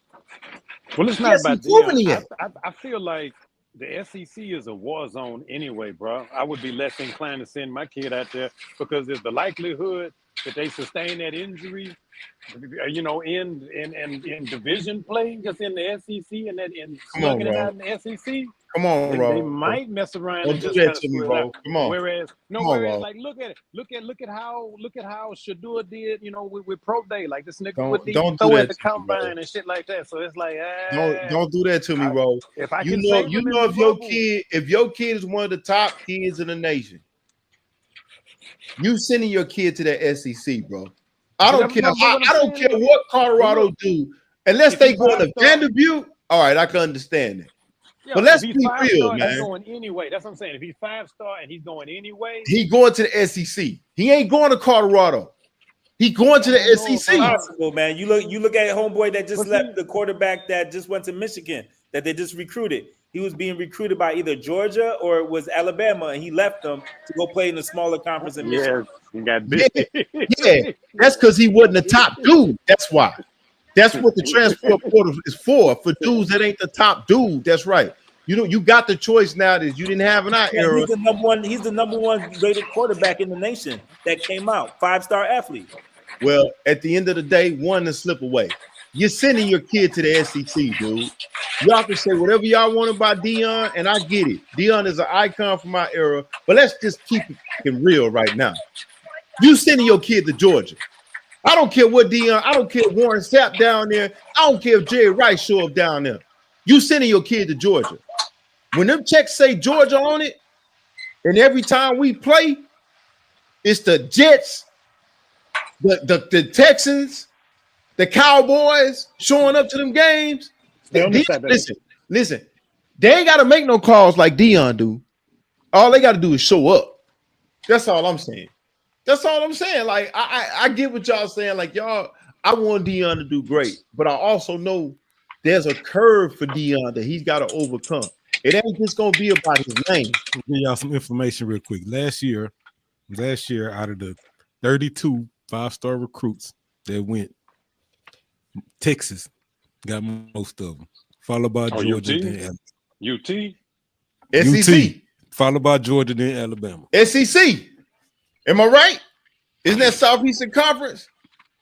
S4: Well, it's not about Deion. I feel like the SEC is a war zone anyway, bro. I would be less inclined to send my kid out there because there's the likelihood that they sustain that injury, in division play, just in the SEC and that in slugging it out in the SEC.
S2: Come on, bro.
S4: They might mess around.
S2: Don't do that to me, bro. Come on.
S4: Whereas, like, look at how Shadua did, with Pro Day, like this nigga would throw at the combine and shit like that. So it's like,
S2: don't do that to me, bro.
S4: If I
S2: if your kid is one of the top kids in the nation, you sending your kid to that SEC, bro. I don't care what Colorado do, unless they go to Vanderbilt. All right, I can understand that.
S4: Yeah,
S2: but let's be real, man.
S4: He's going anyway. That's what I'm saying. If he's 5-star and he's going anyway,
S2: he going to the SEC. He ain't going to Colorado. He going to the SEC.
S3: Possible, man. You look at homeboy that just left, the quarterback that just went to Michigan that they just recruited. He was being recruited by either Georgia or it was Alabama, and he left them to go play in the smaller conference in Michigan.
S2: Yeah, that's because he wasn't the top dude. That's why. That's what the transfer portal is for dudes that ain't the top dude. That's right. You got the choice now that you didn't have in our era.
S3: He's the number one rated quarterback in the nation that came out, 5-star athlete.
S2: Well, at the end of the day, one to slip away. You're sending your kid to the SEC, dude. Y'all can say whatever y'all want about Deion, and I get it. Deion is an icon from my era, but let's just keep it real right now. You sending your kid to Georgia. I don't care what Deion, I don't care if Warren Sapp down there. I don't care if Jerry Rice show up down there. You sending your kid to Georgia. When them checks say Georgia on it, and every time we play, it's the Jets, the Texans, the Cowboys showing up to them games. Listen, they ain't got to make no calls like Deion do. All they got to do is show up. That's all I'm saying. Like, I get what y'all saying. Like, y'all, I want Deion to do great, but I also know there's a curve for Deion that he's got to overcome. It ain't just gonna be about his name.
S5: I'll give y'all some information real quick. Last year, out of the 32 5-star recruits that went, Texas got most of them, followed by Georgia, then
S2: SEC,
S5: followed by Georgia, then Alabama.
S2: SEC. Am I right? Isn't that Southeastern Conference?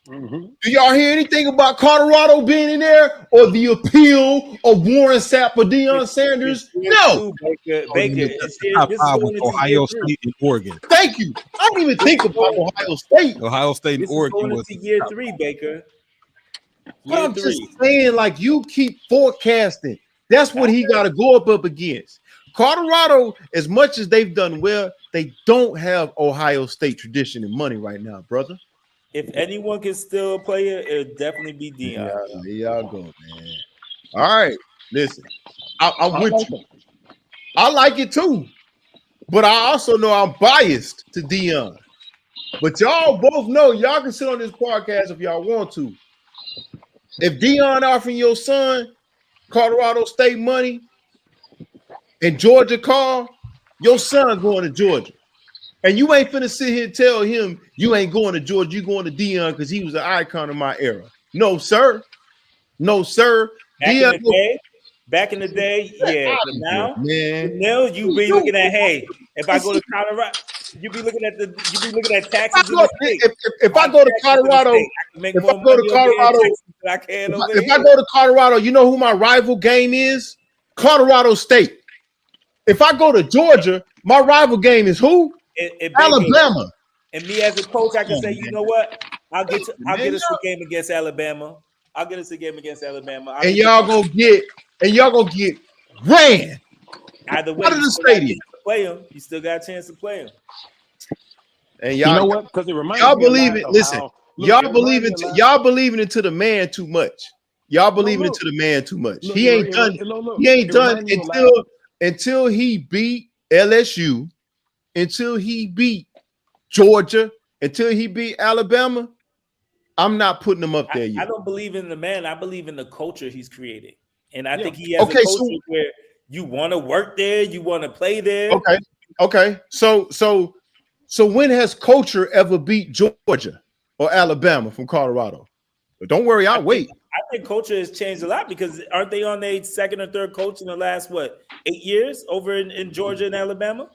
S2: Mm-hmm. Do y'all hear anything about Colorado being in there or the appeal of Warren Sapp or Deion Sanders? No.
S3: Baker.
S5: Ohio State and Oregon.
S2: Thank you. I didn't even think about Ohio State.
S5: Ohio State and Oregon was
S3: year 3, Baker.
S2: But I'm just saying, like, you keep forecasting. That's what he got to go up against. Colorado, as much as they've done well, they don't have Ohio State tradition and money right now, brother.
S3: If anyone can still play it, it'll definitely be Deion.
S2: Here y'all go, man. All right, listen, I'm with you. I like it too, but I also know I'm biased to Deion. But y'all both know, y'all can sit on this podcast if y'all want to. If Deion offering your son Colorado State money and Georgia car, your son's going to Georgia. And you ain't finna sit here and tell him you ain't going to Georgia, you going to Deion because he was an icon of my era. No, sir. No, sir.
S3: Back in the day, yeah. But now you be looking at, hey, if I go to Colorado, you be looking at taxes.
S2: If I go to Colorado, if I go to Colorado, you know who my rival game is? Colorado State. If I go to Georgia, my rival game is who? Alabama.
S3: And me as a coach, I can say, you know what? I'll get us a game against Alabama. And
S2: y'all gonna get ran
S3: either way.
S2: Out of the stadium.
S3: Play him. You still got a chance to play him.
S2: And y'all,
S4: you know what? Because it reminds
S2: y'all
S4: me
S2: believe it. Listen, y'all believing into the man too much. Y'all believing into the man too much. He ain't done until he beat LSU, until he beat Georgia, until he beat Alabama. I'm not putting him up there yet.
S3: I don't believe in the man. I believe in the culture he's created. And I think he has a culture where you want to work there, you want to play there.
S2: Okay. So when has culture ever beat Georgia or Alabama from Colorado? But don't worry, I'll wait.
S3: I think culture has changed a lot because aren't they on their second or third coach in the last 8 years over in Georgia and Alabama?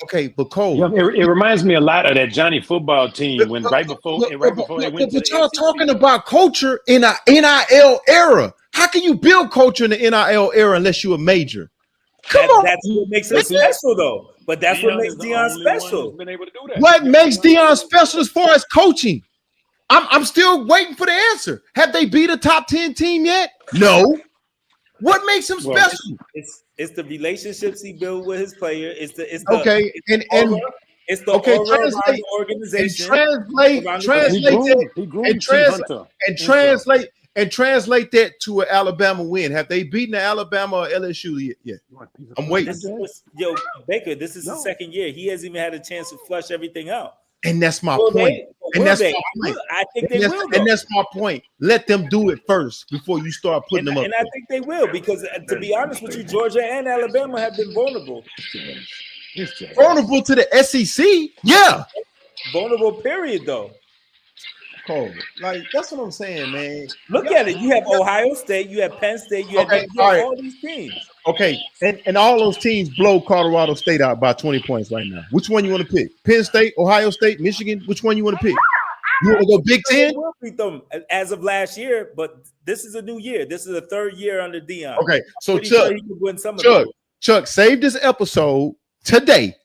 S2: Okay, but Cole,
S4: it reminds me a lot of that Johnny football team when right before they went to the
S2: y'all talking about culture in an NIL era. How can you build culture in the NIL era unless you're a major? Come on,
S3: that's what makes it special, though. But that's what makes Deion special.
S4: Been able to do that.
S2: What makes Deion special as far as coaching? I'm still waiting for the answer. Have they beat a top 10 team yet? No. What makes him special?
S3: It's the relationships he built with his player. It's the organization.
S2: Translate that to an Alabama win. Have they beaten Alabama or LSU yet? I'm waiting.
S3: Baker, this is his second year. He hasn't even had a chance to flush everything out.
S2: And that's my point.
S3: I think they will.
S2: And that's my point. Let them do it first before you start putting them up.
S3: And I think they will because, to be honest with you, Georgia and Alabama have been vulnerable.
S2: Vulnerable to the SEC? Yeah.
S3: Vulnerable, period, though.
S2: Cold. Like, that's what I'm saying, man.
S3: Look at it. You have Ohio State, you have Penn State, you have all these teams.
S2: Okay, and all those teams blow Colorado State out by 20 points right now. Which one you want to pick? Penn State, Ohio State, Michigan? Which one you want to pick? You want to go Big Ten?
S3: Will beat them as of last year, but this is a new year. This is a third year under Deion.
S2: Okay, so
S3: Chuck,
S2: Chuck, save this episode today.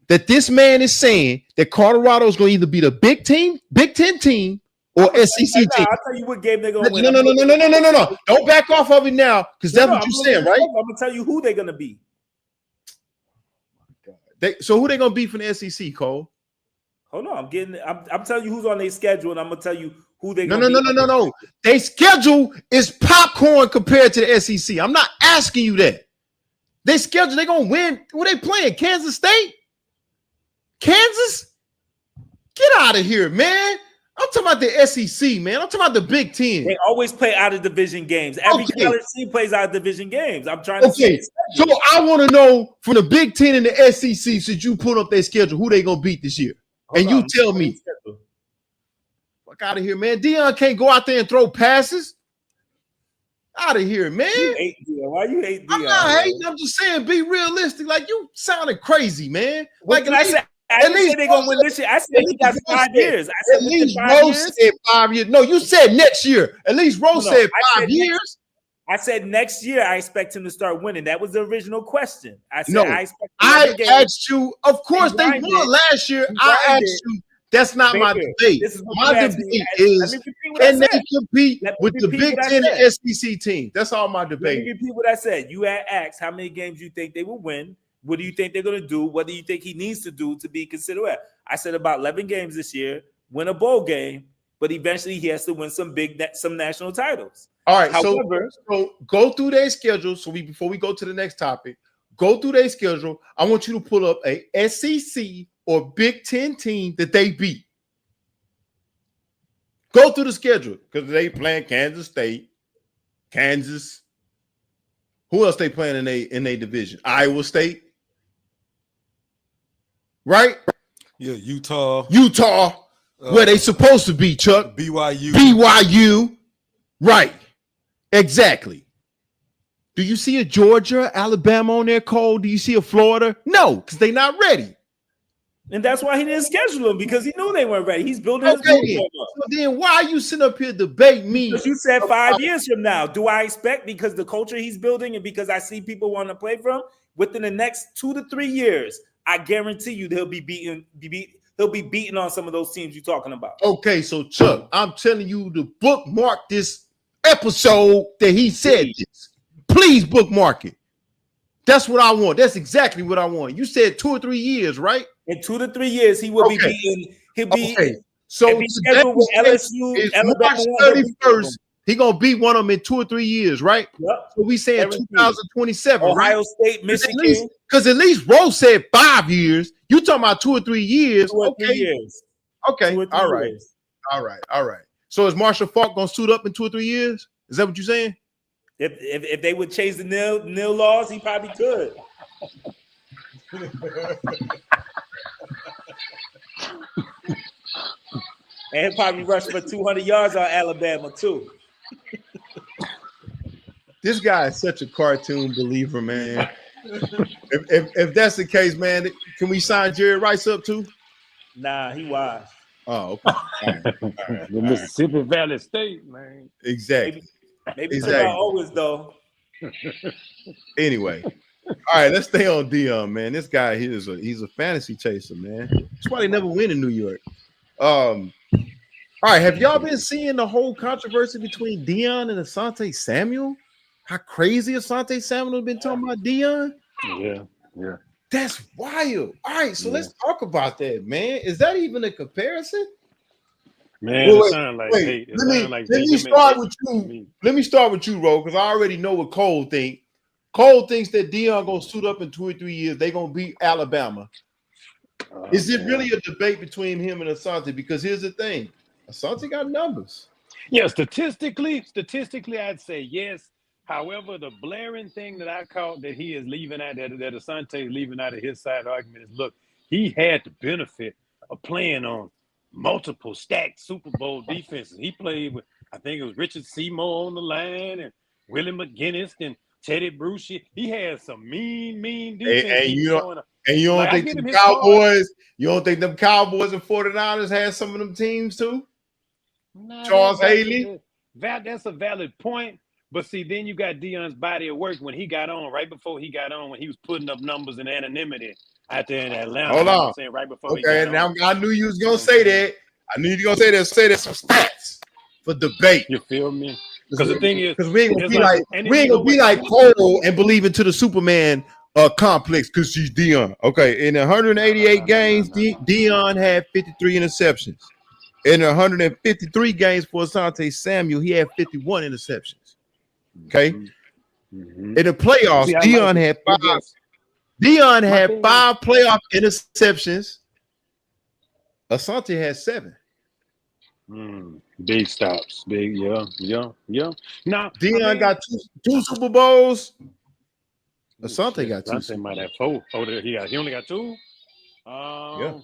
S2: That this man is saying that Colorado is going to either be the Big Ten team, or SEC team.
S3: I'll tell you what game they're going to win.
S2: No. Don't back off of it now, because that's what you're saying, right?
S3: I'm going to tell you who they're going to be.
S2: So who they going to beat from the SEC, Cole?
S3: Hold on, I'm telling you who's on their schedule, and I'm going to tell you who they're going to beat.
S2: No. Their schedule is popcorn compared to the SEC. I'm not asking you that. Their schedule, they're going to win. Who they playing? Kansas State? Kansas? Get out of here, man. I'm talking about the SEC, man. I'm talking about the Big Ten.
S3: They always play out of division games. Every college team plays out of division games. I'm trying to say.
S2: So I want to know from the Big Ten and the SEC, since you put up their schedule, who they gonna beat this year? You tell me. Fuck out of here, man. Deion can't go out there and throw passes. Out of here, man.
S3: You hate Deion. Why you hate Deion?
S2: I'm not hating. I'm just saying, be realistic. Like, you sounding crazy, man.
S3: Like, I said, I didn't say they're going to win this year. I said he got 5 years. I said
S2: at least Rose said 5 years. No, you said next year. At least Rose said 5 years.
S3: I said next year I expect him to start winning. That was the original question. I said
S2: I asked you. Of course, they won last year. I asked you. That's not my debate. My debate is, can they compete with the Big Ten and SEC team? That's all my debate.
S3: Let me repeat what I said. You had asked how many games you think they will win. What do you think they're going to do? What do you think he needs to do to be considered? I said about 11 games this year, win a bowl game, but eventually he has to win some national titles.
S2: All right, however, so go through their schedule. So before we go to the next topic, go through their schedule. I want you to pull up a SEC or Big Ten team that they beat. Go through the schedule, because they playing Kansas State, Kansas. Who else they playing in their division? Iowa State. Right?
S5: Yeah, Utah.
S2: Where they supposed to be, Chuck. BYU. Right. Exactly. Do you see a Georgia, Alabama on there, Cole? Do you see a Florida? No, because they're not ready.
S3: And that's why he didn't schedule them, because he knew they weren't ready. He's building his program up.
S2: So then why are you sitting up here debating me?
S3: Because you said 5 years from now. Do I expect, because the culture he's building and because I see people want to play for him, within the next 2 to 3 years, I guarantee you he'll be beaten on some of those teams you're talking about.
S2: Okay, so Chuck, I'm telling you to bookmark this episode that he said this. Please bookmark it. That's what I want. That's exactly what I want. You said 2 or 3 years, right?
S3: In 2 to 3 years, he will be beaten. He'll be
S2: so
S3: scheduled with LSU.
S2: March 31st. He gonna beat one of them in 2 or 3 years, right?
S3: Yep.
S2: So we saying 2027,
S3: Ohio
S2: right?
S3: State, Michigan.
S2: Because at least Rose said 5 years. You talking about 2 or 3 years?
S3: 2 or 3 years.
S2: Okay. All right. So is Marshall Faulk gonna suit up in 2 or 3 years? Is that what you're saying?
S3: If they would change the nil laws, he probably could. And he'll probably rush for 200 yards on Alabama too.
S2: This guy is such a cartoon believer, man. if that's the case, man, can we sign Jerry Rice up too?
S3: Nah, he washed.
S2: Oh, okay. All right.
S4: The Mississippi Valley State, man.
S2: Exactly.
S3: Maybe exactly. Owens though.
S2: Anyway, all right, let's stay on Deion, man. This guy he's a fantasy chaser, man. That's why they never win in New York. All right, have y'all been seeing the whole controversy between Deion and Asante Samuel? How crazy Asante Samuel has been talking about Deion?
S4: Yeah.
S2: That's wild. All right, so let's talk about that, man. Is that even a comparison?
S4: Man, it sounds like hate.
S2: Let me start with you. Let me start with you, Ro, because I already know what Cole thinks. Cole thinks that Deion gonna suit up in 2 or 3 years. They're gonna beat Alabama. Is it really a debate between him and Asante? Because here's the thing: Asante got numbers.
S4: Yeah, statistically, I'd say yes. However, the blaring thing that I caught that he is leaving out, that Asante is leaving out of his side of the argument is, look, he had the benefit of playing on multiple stacked Super Bowl defenses. He played with, I think it was Richard Seymour on the line and Willie McGinnis and Teddy Bruce. He had some mean defense.
S2: And you don't
S4: Like, I
S2: think
S4: give
S2: the
S4: him his
S2: Cowboys? You don't think them Cowboys and 49ers had some of them teams too?
S4: Nah,
S2: Charles Haley?
S4: That's a valid point. But see, then you got Deion's body of work when he got on, right before he got on, when he was putting up numbers in anonymity out there in Atlanta.
S2: Hold
S4: you know what
S2: on.
S4: I'm saying, right before he
S2: Okay,
S4: got
S2: now
S4: on.
S2: I knew you was gonna say that. I knew you were gonna say that. Say that some stats for debate.
S4: You feel me? Because the thing is,
S2: Because we ain't gonna
S4: it's
S2: be like
S4: and
S2: we
S4: then
S2: ain't
S4: you
S2: gonna
S4: know
S2: be
S4: what?
S2: like Cole and believe into the Superman complex because she's Deion. Okay, in 188 games, Deion had 53 interceptions. In 153 games for Asante Samuel, he had 51 interceptions. Okay.
S4: Mm-hmm.
S2: In the playoffs,
S4: See,
S2: Deion had five. Deion had five playoff interceptions. Asante had 7.
S4: Big stops, big, yeah. Now
S2: Deion got two Super Bowls. Asante got 2.
S4: Asante might have 4. Oh, he only got 2.
S2: Yeah.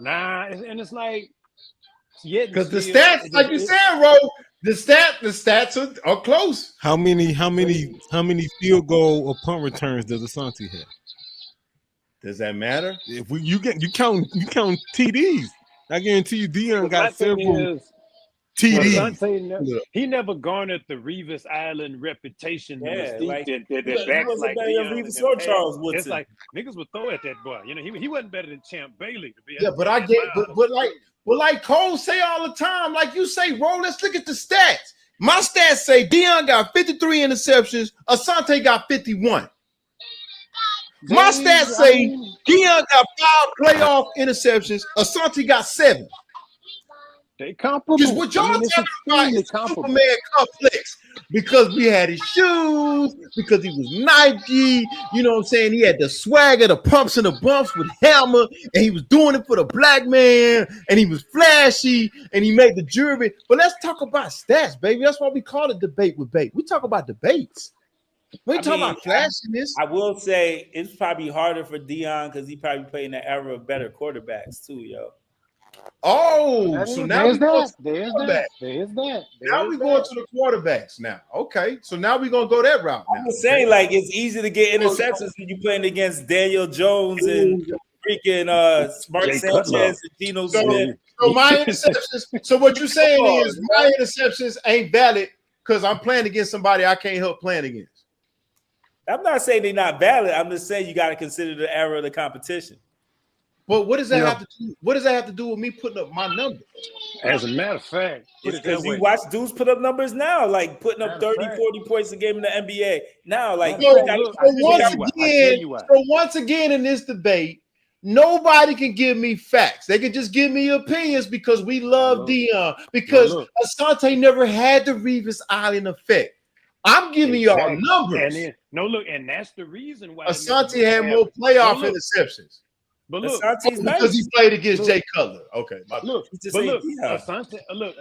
S4: Nah, and it's like, yeah,
S2: because the stats, like you said, Ro, the stats are close.
S5: How many field goal or punt returns does Asante have?
S2: Does that matter?
S5: If you count TDs, I guarantee you Deion got several TDs.
S4: He never garnered the Revis Island reputation and mystique
S3: like,
S4: that backs like Deion.
S3: Revis or Charles Woodson.
S4: It's like niggas would throw at that boy. You know, he wasn't better than Champ Bailey to be.
S2: Yeah, but I get, but like Cole say all the time, like you say, Ro, let's look at the stats. My stats say Deion got 53 interceptions, Asante got 51. My stats say Deion got 5 playoff interceptions, Asante got 7.
S4: They comparable.
S2: Because what y'all talking about is Superman complex. Because we had his shoes, because he was Nike, you know what I'm saying? He had the swagger, the pumps and the bumps with Hammer, and he was doing it for the black man, and he was flashy, and he made the jewelry. But let's talk about stats, baby. That's why we call it debate with bait. We talk about debates. We ain't talking about flashiness.
S3: I will say it's probably harder for Deion because he probably played in the era of better quarterbacks too, yo.
S2: Oh, so now we're going to the quarterbacks.
S4: There's that.
S2: Now we're going to the quarterbacks now. Okay, so now we're going to go that route now.
S3: I'm just saying, like, it's easy to get interceptions when you're playing against Daniel Jones and freaking Mark Sanchez and Geno Smith.
S2: So my interceptions, so what you're saying is my interceptions ain't valid because I'm playing against somebody I can't help playing against.
S3: I'm not saying they're not valid. I'm just saying you got to consider the era of the competition.
S2: But what does that have to do? What does that have to do with me putting up my numbers?
S4: As a matter of fact,
S3: it's because you watch dudes put up numbers now, like putting up 30, 40 points a game in the NBA. Now, like
S2: once again in this debate, nobody can give me facts. They can just give me opinions because we love Deion. Because Asante never had the Revis Island effect. I'm giving y'all numbers.
S4: And that's the reason why
S2: Asante had more playoff interceptions.
S4: But look,
S2: because he played against Jay Cutler. Okay,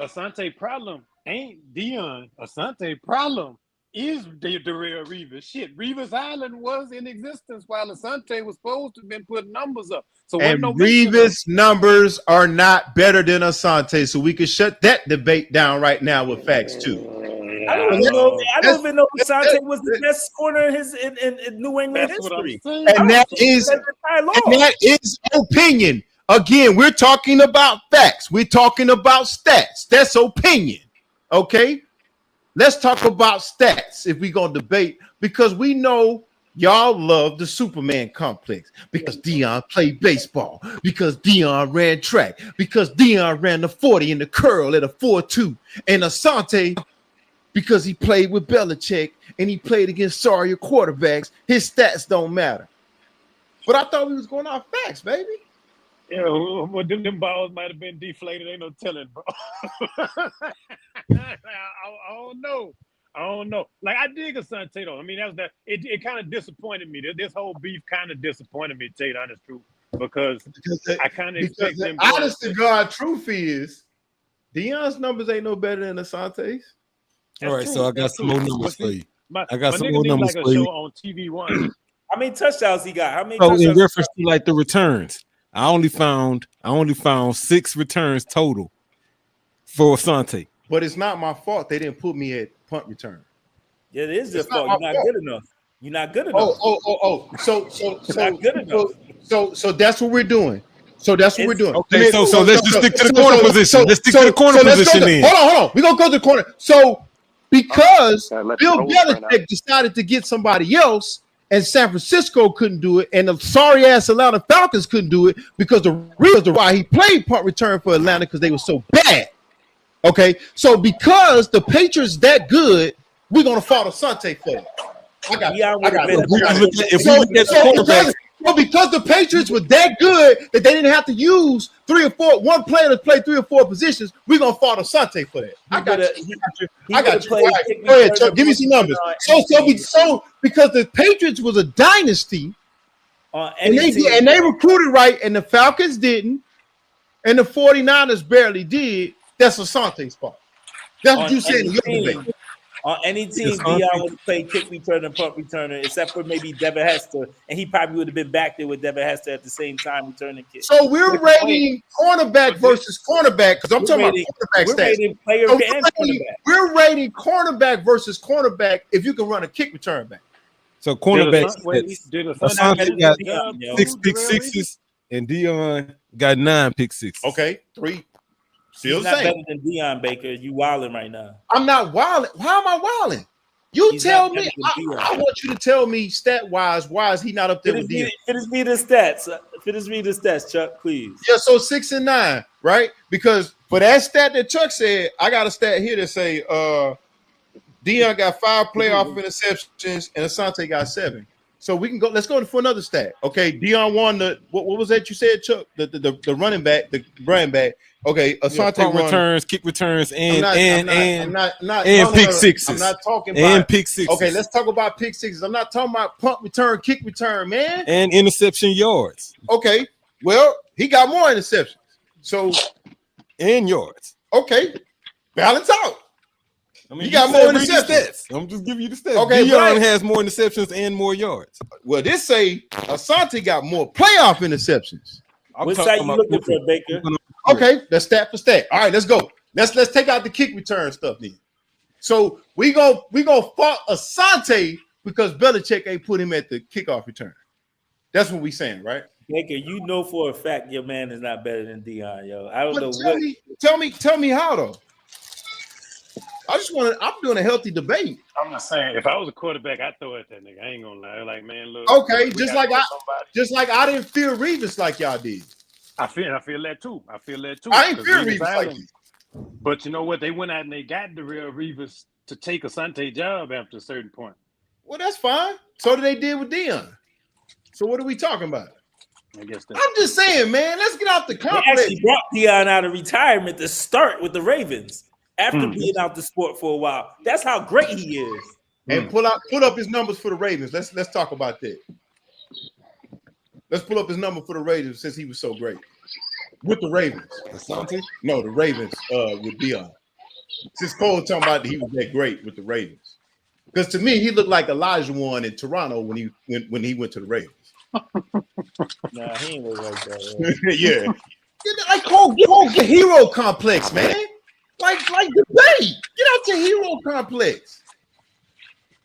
S4: Asante problem ain't Deion. Asante problem is the real Revis. Shit, Revis Island was in existence while Asante was supposed to have been putting numbers up. So
S2: and Revis numbers are not better than Asante, so we can shut that debate down right now with facts too.
S3: I don't even know Asante was the best corner in New England history.
S2: And that is opinion. Again, we're talking about facts. We're talking about stats. That's opinion. Okay? Let's talk about stats if we're going to debate because we know y'all love the Superman complex because Deion played baseball, because Deion ran track, because Deion ran the 40 in the curl at a 4.2, and Asante because he played with Belichick and he played against sorrier quarterbacks, his stats don't matter. But I thought we was going off facts, baby.
S4: Yeah, well, them balls might have been deflated. Ain't no telling, bro. I don't know. Like I dig Asante though. I mean, it kind of disappointed me. This whole beef kind of disappointed me, to tell you the honest truth, because I kind of expect them.
S2: Honest to God, truth is, Deion's numbers ain't no better than Asante's.
S5: All right, so I got some more numbers for you.
S4: I got some more numbers for you. On TV One.
S3: How many touchdowns he got? How many?
S5: So in reference to like the returns, I only found 6 returns total for Asante.
S2: But it's not my fault they didn't put me at punt return.
S3: Yeah, it is their fault. You're not good enough. You're not good enough.
S2: So
S3: not good enough.
S2: So that's what we're doing. So that's what we're doing.
S5: Okay, so let's just stick to the corner position. Let's stick to the corner position then.
S2: Hold on. We're gonna go to the corner. So because Bill Belichick decided to get somebody else, and San Francisco couldn't do it, and the sorry ass Atlanta Falcons couldn't do it because the reason why he played punt return for Atlanta because they were so bad. Okay, so because the Patriots that good, we're gonna fall to Sante for it. I got it. Well, because the Patriots were that good that they didn't have to use one player to play 3 or 4 positions, we're gonna fall to Sante for that. I got you. Go ahead, Chuck. Give me some numbers. So because the Patriots was a dynasty, and they recruited right, and the Falcons didn't, and the 49ers barely did. That's a Sante spot. That's what you said in your debate.
S3: On any team, Deion would play kick returner and punt returner, except for maybe Devin Hester, and he probably would have been back there with Devin Hester at the same time returning kick.
S2: So we're rating cornerback versus cornerback because I'm talking about cornerback stats. We're rating cornerback versus cornerback if you can run a kick return back.
S5: So cornerback Asante got 6 pick sixes, and Deion got 9 pick sixes.
S2: Okay, 3.
S3: Still better than Deion Baker. You wilding right now.
S2: I'm not wilding. How am I wilding? You tell me. I want you to tell me stat wise why is he not up there with Deion?
S3: Finish me the stats, Chuck, please.
S2: Yeah, so 6 and 9, right? Because for that stat that Chuck said, I got a stat here that say Deion got 5 playoff interceptions and Asante got 7. So we can go. Let's go for another stat. Okay, Deion won the what was that you said, Chuck? The running back, the running back. Okay, Asante
S5: returns, kick returns, and
S2: pick
S5: sixes.
S2: I'm not talking about
S5: and pick sixes.
S2: Okay, let's talk about pick sixes. I'm not talking about punt return, kick return, man.
S5: And interception yards.
S2: Okay, well, he got more interceptions. So
S5: and yards.
S2: Okay, balance out.
S5: I mean,
S2: he got more interceptions.
S5: I'm just giving you the stats.
S2: Okay,
S5: Deion has more interceptions and more yards.
S2: Well, this say Asante got more playoff interceptions.
S3: What site you looking for, Baker?
S2: Okay, that's stat for stat. All right, let's go. Let's take out the kick return stuff then. So we gonna fault Asante because Belichick ain't put him at the kickoff return. That's what we saying, right?
S3: Baker, you know for a fact your man is not better than Deion, yo. I don't know.
S2: Tell me how though. I'm doing a healthy debate.
S4: I'm just saying, if I was a quarterback, I'd throw at that nigga. I ain't gonna lie. Like, man, look.
S2: Okay, just like I didn't fear Revis like y'all did.
S4: I feel that too. I
S2: ain't fear Revis like you.
S4: But you know what? They went out and they got the real Revis to take Asante job after a certain point.
S2: Well, that's fine. So did they did with Deion. So what are we talking about?
S4: I guess
S2: I'm just saying, man. Let's get out the complex.
S3: They actually brought Deion out of retirement to start with the Ravens. After being out the sport for a while, that's how great he is.
S2: And pull up his numbers for the Ravens. Let's talk about that. Let's pull up his number for the Ravens since he was so great with the Ravens.
S5: Asante?
S2: No, the Ravens with Deion. Since Cole talking about he was that great with the Ravens, because to me he looked like Elijah Warren in Toronto when he went to the Ravens.
S3: Nah, he ain't look like that.
S2: Yeah, like Cole, get hero complex, man. Like debate. Get out your hero complex.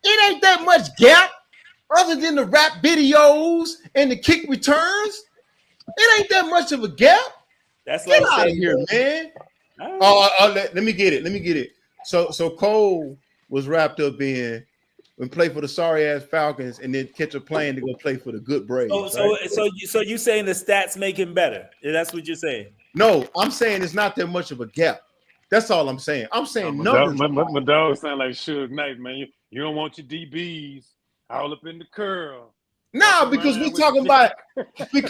S2: It ain't that much gap other than the rap videos and the kick returns. It ain't that much of a gap.
S3: That's
S2: get out of here, man. Let me get it. So Cole was wrapped up in and play for the sorry ass Falcons and then catch a plane to go play for the good Braves.
S3: So you saying the stats make him better? That's what you're saying?
S2: No, I'm saying it's not that much of a gap. That's all I'm saying. I'm saying numbers.
S4: My dog sound like Suge Knight, man. You don't want your DBs all up in the curl.
S2: Nah, because we talking about we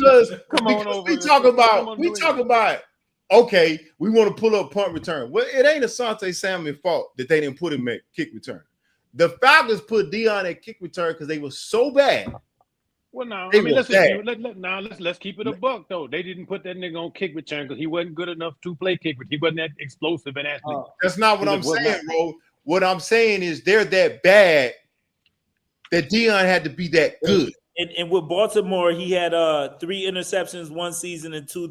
S2: talk about okay, we want to pull up punt return. Well, it ain't Asante Samuel's fault that they didn't put him at kick return. The Falcons put Deion at kick return because they were so bad.
S4: Well, no, I mean, let's keep it a buck though. They didn't put that nigga on kick return because he wasn't good enough to play kick return. He wasn't that explosive and athlete.
S2: That's not what I'm saying, bro. What I'm saying is they're that bad that Deion had to be that good.
S3: And with Baltimore, he had 3 interceptions one season and 2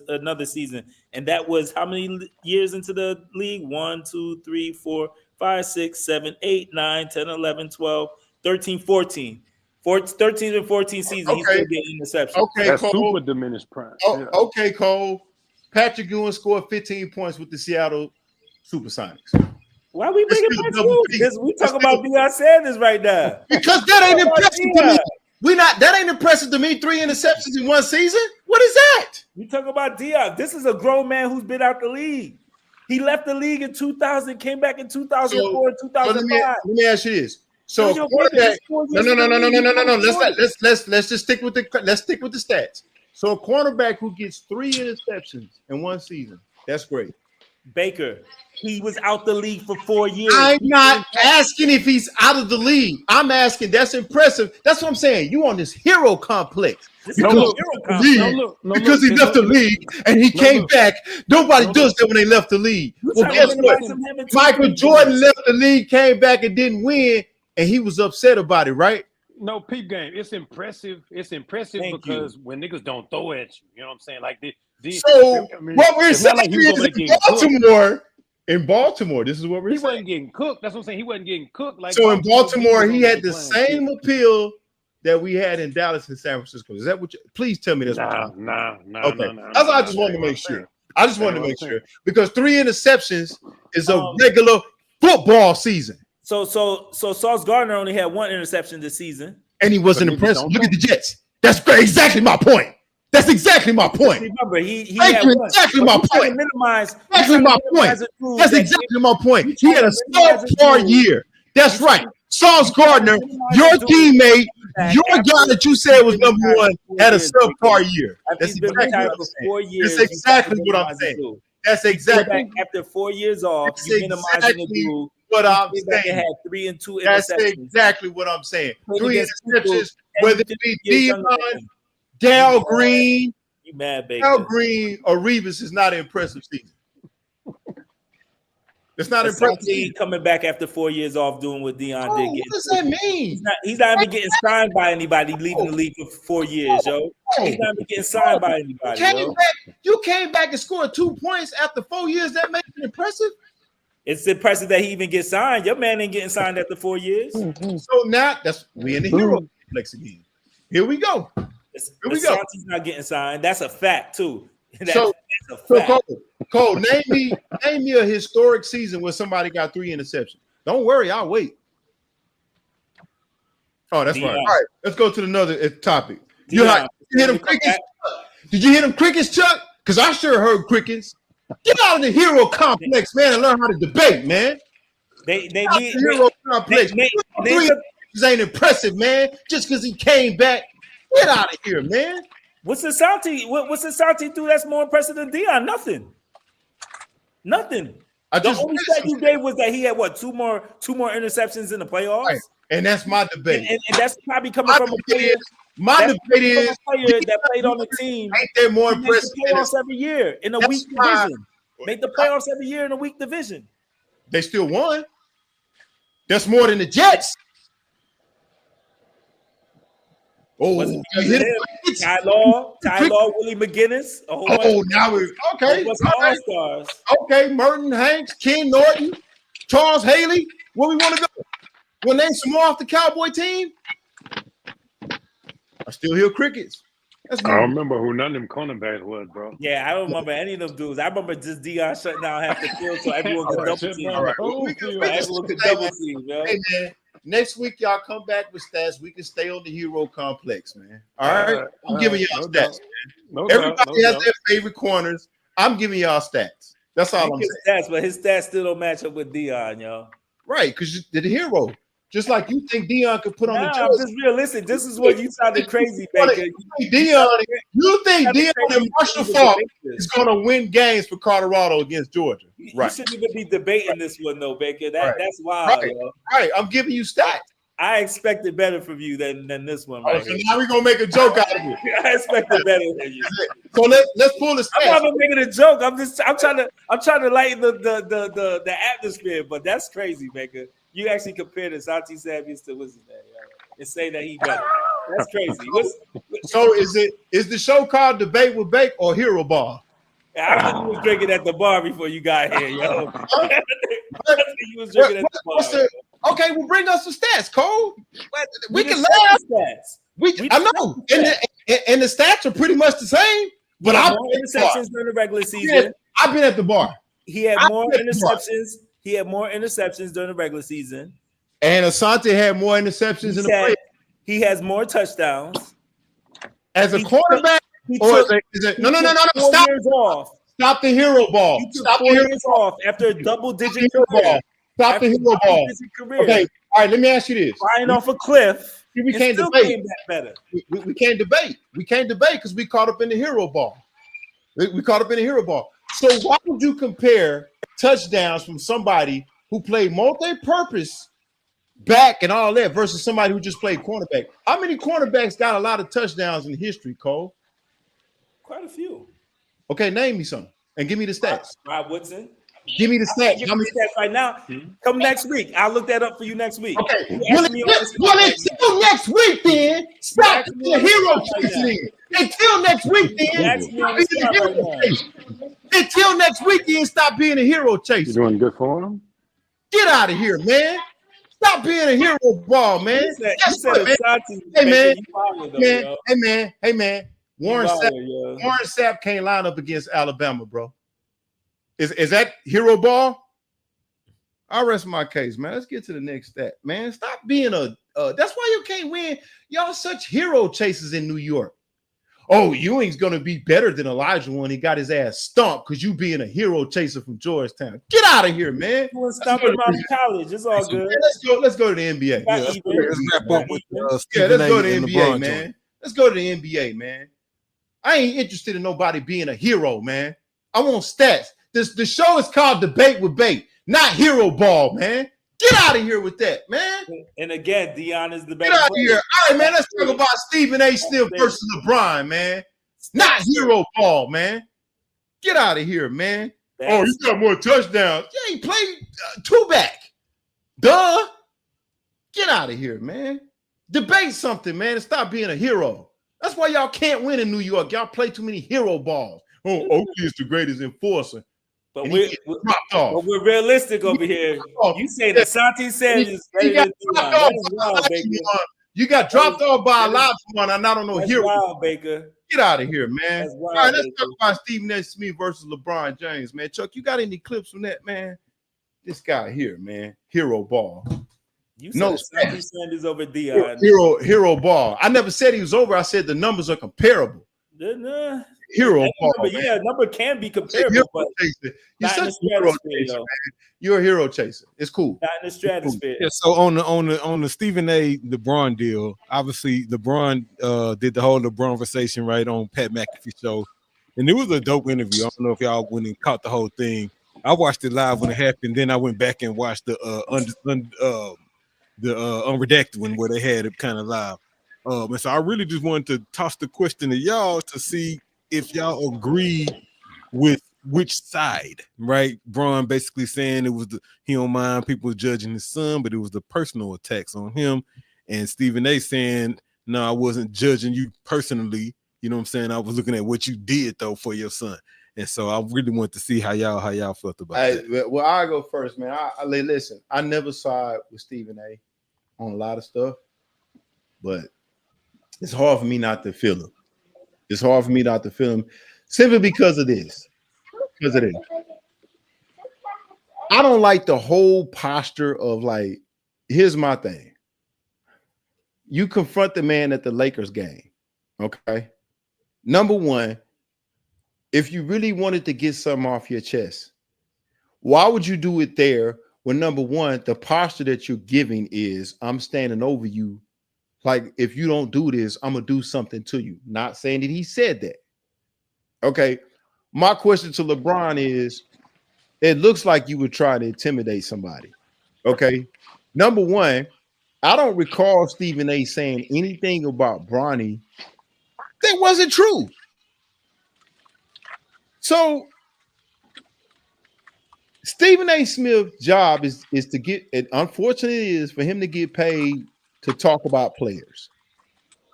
S3: another season. And that was how many years into the league? 1, 2, 3, 4, 5, 6, 7, 8, 9, 10, 11, 12. 13-14. 13 and 14 season, he's still getting interceptions.
S2: Okay,
S4: That's
S2: Cole.
S4: super diminished prime.
S2: Oh, okay, Cole. Patrick Ewing scored 15 points with the Seattle Supersonics.
S3: Why are we bringing back schools? We talking about Deion Sanders right now.
S2: Because that ain't impressive to me. That ain't impressive to me. 3 interceptions in one season. What is that?
S3: We talking about Deion. This is a grown man who's been out the league. He left the league in 2000, came back in 2004 and 2005.
S2: Let me ask you this. So no. Let's just stick with the stats. So a cornerback who gets 3 interceptions in one season, that's great.
S3: Baker, he was out the league for 4 years.
S2: I'm not asking if he's out of the league. I'm asking, that's impressive. That's what I'm saying. You on this hero complex. Because he left the league and he came back. Nobody does that when they left the league. Well, guess what? Michael Jordan left the league, came back and didn't win, and he was upset about it, right?
S4: No, peep game. It's impressive. It's impressive because when niggas don't throw at you, you know what I'm saying? Like
S2: what we're saying is in Baltimore, this is what we're saying.
S4: He wasn't getting cooked. That's what I'm saying. He wasn't getting cooked. Like
S2: so in Baltimore, he had the same appeal that we had in Dallas and San Francisco. Is that what you please tell me that's
S4: Nah.
S2: That's what I just wanted to make sure. I just wanted to make sure because 3 interceptions is a regular football season.
S3: So Sauce Gardner only had 1 interception this season.
S2: And he wasn't impressed. Look at the Jets. That's great. Exactly my point. That's exactly my point.
S3: Remember, he
S2: had exactly my point.
S3: Minimize.
S2: Exactly my point. That's exactly my point. He had a subpar year. That's right. Sauce Gardner, your teammate, your guy that you said was number 1, had a subpar year. That's exactly what I'm saying. That's exactly
S3: after 4 years off.
S2: That's exactly what I'm saying.
S3: Had 3 and 2
S2: That's exactly what I'm saying. 3 interceptions, whether it be Deion, Dal Green,
S3: you mad, baby?
S2: Dal Green or Revis is not an impressive season. It's not impressive.
S3: Coming back after 4 years off doing what Deion did.
S2: What does that mean?
S3: He's not even getting signed by anybody leaving the league for 4 years, yo. He's not even getting signed by anybody.
S2: You came back and scored 2 points after 4 years. That makes it impressive.
S3: It's impressive that he even gets signed. Your man ain't getting signed after 4 years.
S2: So now we in the hero complex again. Here we go.
S3: Santi's not getting signed. That's a fact too. That's
S2: a
S3: fact.
S2: Cole, name me a historic season where somebody got 3 interceptions. Don't worry, I'll wait. Oh, that's right. All right, let's go to another topic. Did you hear them crickets? Did you hear them crickets, Chuck? Because I sure heard crickets. Get out of the hero complex, man, and learn how to debate, man.
S3: They
S2: need the hero complex. This ain't impressive, man. Just because he came back. Get out of here, man.
S3: What's the Santi do that's more impressive than Deion? Nothing. The only stat you gave was that he had two more interceptions in the playoffs. Right.
S2: And that's my debate.
S3: And that's probably coming from a player.
S2: My debate is
S3: a player that played on the team.
S2: Ain't they more impressive?
S3: Playoffs every year in a weak division. Make the playoffs every year in a weak division.
S2: They still won. That's more than the Jets. Oh,
S3: Ty Law, Willie McGinnis.
S2: Now we're okay.
S3: All-stars.
S2: Okay, Merton Hanks, Ken Norton, Charles Haley. Where we want to go? We'll name some more off the Cowboy team. I still hear crickets.
S4: I don't remember who none of them cornerbacks was, bro.
S3: Yeah, I don't remember any of them dudes. I remember just Deion shutting down half the field so everyone could double team. Everyone could double team, yo.
S2: Hey, man. Next week, y'all come back with stats. We can stay on the hero complex, man. All right? I'm giving y'all stats, man. Everybody has their favorite corners. I'm giving y'all stats. That's all I'm saying.
S3: But his stats still don't match up with Deion, yo.
S2: Right, because you're the hero. Just like you think Deion could put on the jersey.
S3: I'm just realistic. This is what you sounded crazy, Baker.
S2: You think Deion and Marshall Faulk is going to win games for Colorado against Georgia? Right.
S3: You shouldn't even be debating this one, though, Baker. That's wild.
S2: Right. I'm giving you stats.
S3: I expected better from you than this one. Right
S2: so now we're gonna make a joke out of it.
S3: I expected better than you.
S2: So let's pull the stats.
S3: I'm not making a joke. I'm trying to lighten the atmosphere, but that's crazy, Baker. You actually compared the Santi Samuels to what's his name, and say that he better. That's crazy.
S2: So is the show called Debate with Bake or Hero Ball?
S3: I think you was drinking at the bar before you got here, yo. I think you was drinking at the bar.
S2: Okay, well, bring us some stats, Cole. We can
S3: laugh.
S2: Stats. I know, and the stats are pretty much the same. But
S3: I more interceptions during the regular season.
S2: I've been at the bar.
S3: He had more interceptions. He had more interceptions during the regular season.
S2: And Asante had more interceptions in the play.
S3: He has more touchdowns.
S2: As a quarterback, no. Stop the hero ball.
S3: He took 4 years off after a double-digit career.
S2: Stop the hero ball. Okay, all right. Let me ask you this:
S3: flying off a cliff.
S2: We can't debate. We can't debate. We can't debate because we caught up in the hero ball. We caught up in the hero ball. So why would you compare touchdowns from somebody who played multi-purpose back and all that versus somebody who just played cornerback? How many cornerbacks got a lot of touchdowns in history, Cole?
S3: Quite a few.
S2: Okay, name me some and give me the stats.
S3: Rob Woodson.
S2: Give me the stats.
S3: Give me the stats right now. Come next week. I'll look that up for you next week.
S2: Okay. Well, until next week, then stop the hero chasing. Until next week, then. Until next week, then stop being a hero chaser.
S11: You doing good for him?
S2: Get out of here, man. Stop being a hero ball, man. Hey, man. Warren Sapp can't line up against Alabama, bro. Is that hero ball? I'll rest my case, man. Let's get to the next stat, man. Stop being that's why you can't win. Y'all such hero chasers in New York. Oh, Ewing's gonna be better than Elijah when he got his ass stomped because you being a hero chaser from Georgetown. Get out of here, man.
S3: Let's stop him out of college. It's all good.
S2: Let's go to the NBA. Let's wrap up with let's go to the NBA, man. Let's go to the NBA, man. I ain't interested in nobody being a hero, man. I want stats. The show is called Debate with Bait, not hero ball, man. Get out of here with that, man.
S3: And again, Deion is the best.
S2: Get out of here. All right, man. Let's talk about Stephen A. Smith versus LeBron, man. Not hero ball, man. Get out of here, man. Oh, you got more touchdowns. Yeah, he played two back. Duh. Get out of here, man. Debate something, man, and stop being a hero. That's why y'all can't win in New York. Y'all play too many hero balls. Oh, Oakley is the greatest enforer.
S3: But we're realistic over here. You say that Asante Sanders
S2: you got dropped off by Olajuwon, and I don't know hero.
S3: Wild, Baker.
S2: Get out of here, man. All right, let's talk about Stephen A. Smith versus LeBron James, man. Chuck, you got any clips from that, man? This guy here, man. Hero ball.
S3: You said Asante Sanders over Deion.
S2: Hero ball. I never said he was over. I said the numbers are comparable. Hero ball.
S3: Number can be comparable, but
S2: you're such a hero chaser, man. You're a hero chaser. It's cool.
S3: Not in the stratosphere.
S5: Yeah, so on the Stephen A. LeBron deal, obviously LeBron did the whole LeBron conversation right on Pat McAfee show, and it was a dope interview. I don't know if y'all went and caught the whole thing. I watched it live when it happened. Then I went back and watched the unredacted one where they had it kind of live. And so I really just wanted to toss the question to y'all to see if y'all agree with which side, right? Bron basically saying it was he don't mind people judging his son, but it was the personal attacks on him. And Stephen A. saying, no, I wasn't judging you personally. You know what I'm saying? I was looking at what you did though for your son. And so I really want to see how y'all felt about that.
S2: Well, I go first, man. I listen. I never side with Stephen A. on a lot of stuff, but it's hard for me not to feel him. It's hard for me not to feel him simply because of this. I don't like the whole posture of like, here's my thing. You confront the man at the Lakers game, okay? Number one, if you really wanted to get something off your chest, why would you do it there when, number one, the posture that you're giving is, I'm standing over you. Like, if you don't do this, I'm going to do something to you. Not saying that he said that. Okay. My question to LeBron is, it looks like you were trying to intimidate somebody. Okay. Number one, I don't recall Stephen A. saying anything about Bronny that wasn't true. So Stephen A. Smith's job is to get, and unfortunately is for him to get paid to talk about players.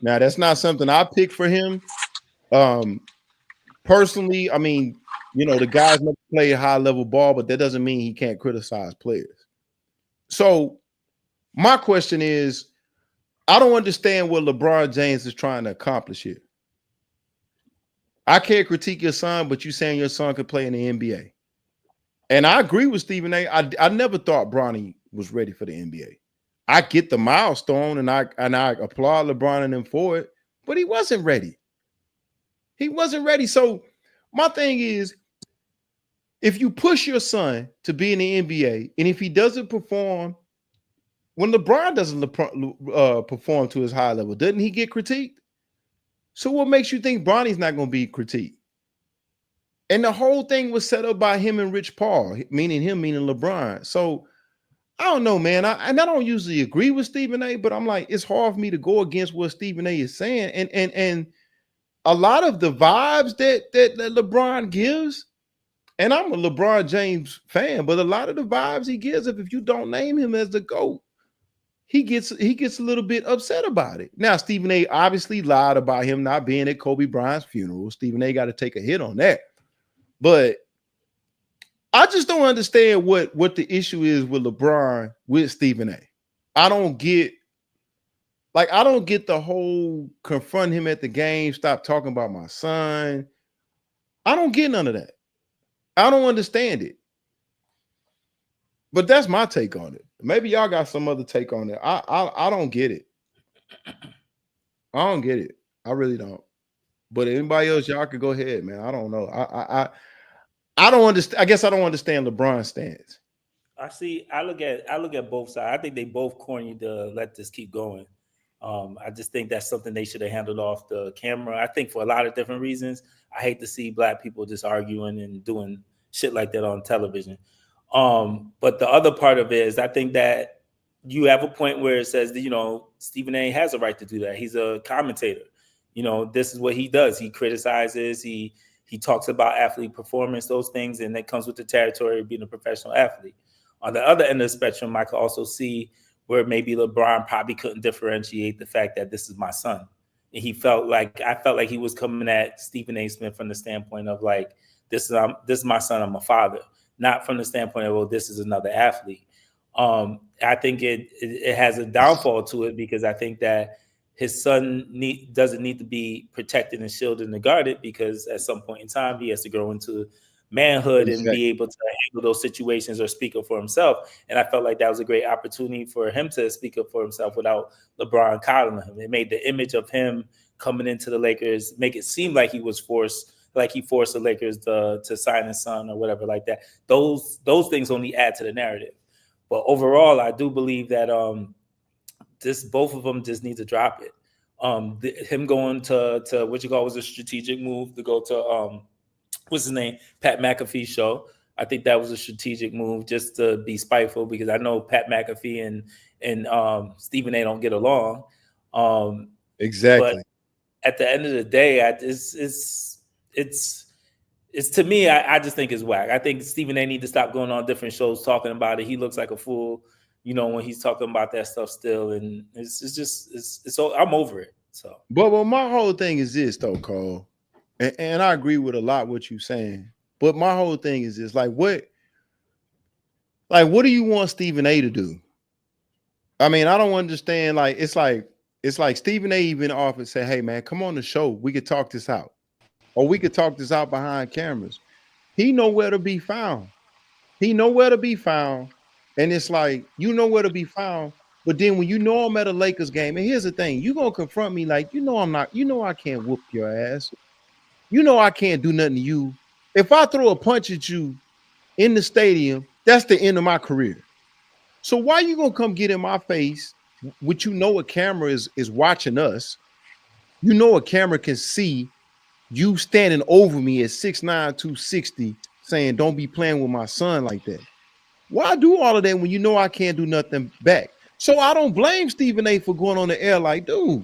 S2: Now, that's not something I picked for him. Personally, I mean, you know, the guy's never played high-level ball, but that doesn't mean he can't criticize players. So My question is, I don't understand what LeBron James is trying to accomplish here. I can't critique your son, but you saying your son could play in the NBA. And I agree with Stephen A. I never thought Bronny was ready for the NBA. I get the milestone, and I applaud LeBron and him for it, but he wasn't ready. He wasn't ready. So my thing is, if you push your son to be in the NBA, and if he doesn't perform, when LeBron doesn't perform to his high level, doesn't he get critiqued? So what makes you think Bronny's not going to be critiqued? And the whole thing was set up by him and Rich Paul, meaning LeBron. So I don't know, man. I don't usually agree with Stephen A., but I'm like, it's hard for me to go against what Stephen A. is saying. And a lot of the vibes that LeBron gives, and I'm a LeBron James fan, but a lot of the vibes he gives, if you don't name him as the GOAT, he gets a little bit upset about it. Now, Stephen A. obviously lied about him not being at Kobe Bryant's funeral. Stephen A. got to take a hit on that. But I just don't understand what the issue is with LeBron with Stephen A. I don't get the whole confront him at the game, stop talking about my son. I don't get none of that. I don't understand it. But that's my take on it. Maybe y'all got some other take on it. I don't get it. I don't get it. I really don't. But anybody else, y'all could go ahead, man. I don't know. I don't understand. I guess I don't understand LeBron's stance.
S3: I look at both sides. I think they both corny to let this keep going. I just think that's something they should have handled off the camera. I think for a lot of different reasons. I hate to see black people just arguing and doing shit like that on television. But the other part of it is I think that you have a point where it says that, you know, Stephen A. has a right to do that. He's a commentator. You know, this is what he does. He criticizes, he talks about athlete performance, those things, and that comes with the territory of being a professional athlete. On the other end of the spectrum, I could also see where maybe LeBron probably couldn't differentiate the fact that this is my son. And I felt like he was coming at Stephen A. Smith from the standpoint of like, this is my son, I'm a father, not from the standpoint of, well, this is another athlete. I think it has a downfall to it because I think that his son doesn't need to be protected and shielded and guarded because at some point in time he has to grow into manhood and be able to handle those situations or speak up for himself. And I felt like that was a great opportunity for him to speak up for himself without LeBron coddling him. It made the image of him coming into the Lakers make it seem like he forced the Lakers to sign his son or whatever like that. Those things only add to the narrative. But overall, I do believe that both of them just need to drop it. Him going to what you call was a strategic move to go to what's his name, Pat McAfee's show. I think that was a strategic move just to be spiteful because I know Pat McAfee and Stephen A. don't get along.
S2: Exactly.
S3: But at the end of the day, it's to me, I just think it's whack. I think Stephen A. need to stop going on different shows talking about it. He looks like a fool, you know, when he's talking about that stuff still, and it's I'm over it. So,
S2: but my whole thing is this though, Cole, and I agree with a lot what you're saying. But my whole thing is this: what do you want Stephen A. to do? I mean, I don't understand. It's like Stephen A. even offered say, "Hey, man, come on the show. We could talk this out, or we could talk this out behind cameras." He know where to be found. And it's like, you know where to be found. But then when you know I'm at a Lakers game, and here's the thing, you're going to confront me like, I can't whoop your ass. You know I can't do nothing to you. If I throw a punch at you in the stadium, that's the end of my career. So why you going to come get in my face, which you know a camera is watching us. You know a camera can see you standing over me at 6'9", 260, saying, don't be playing with my son like that. Why do all of that when you know I can't do nothing back? So I don't blame Stephen A. for going on the air like, dude,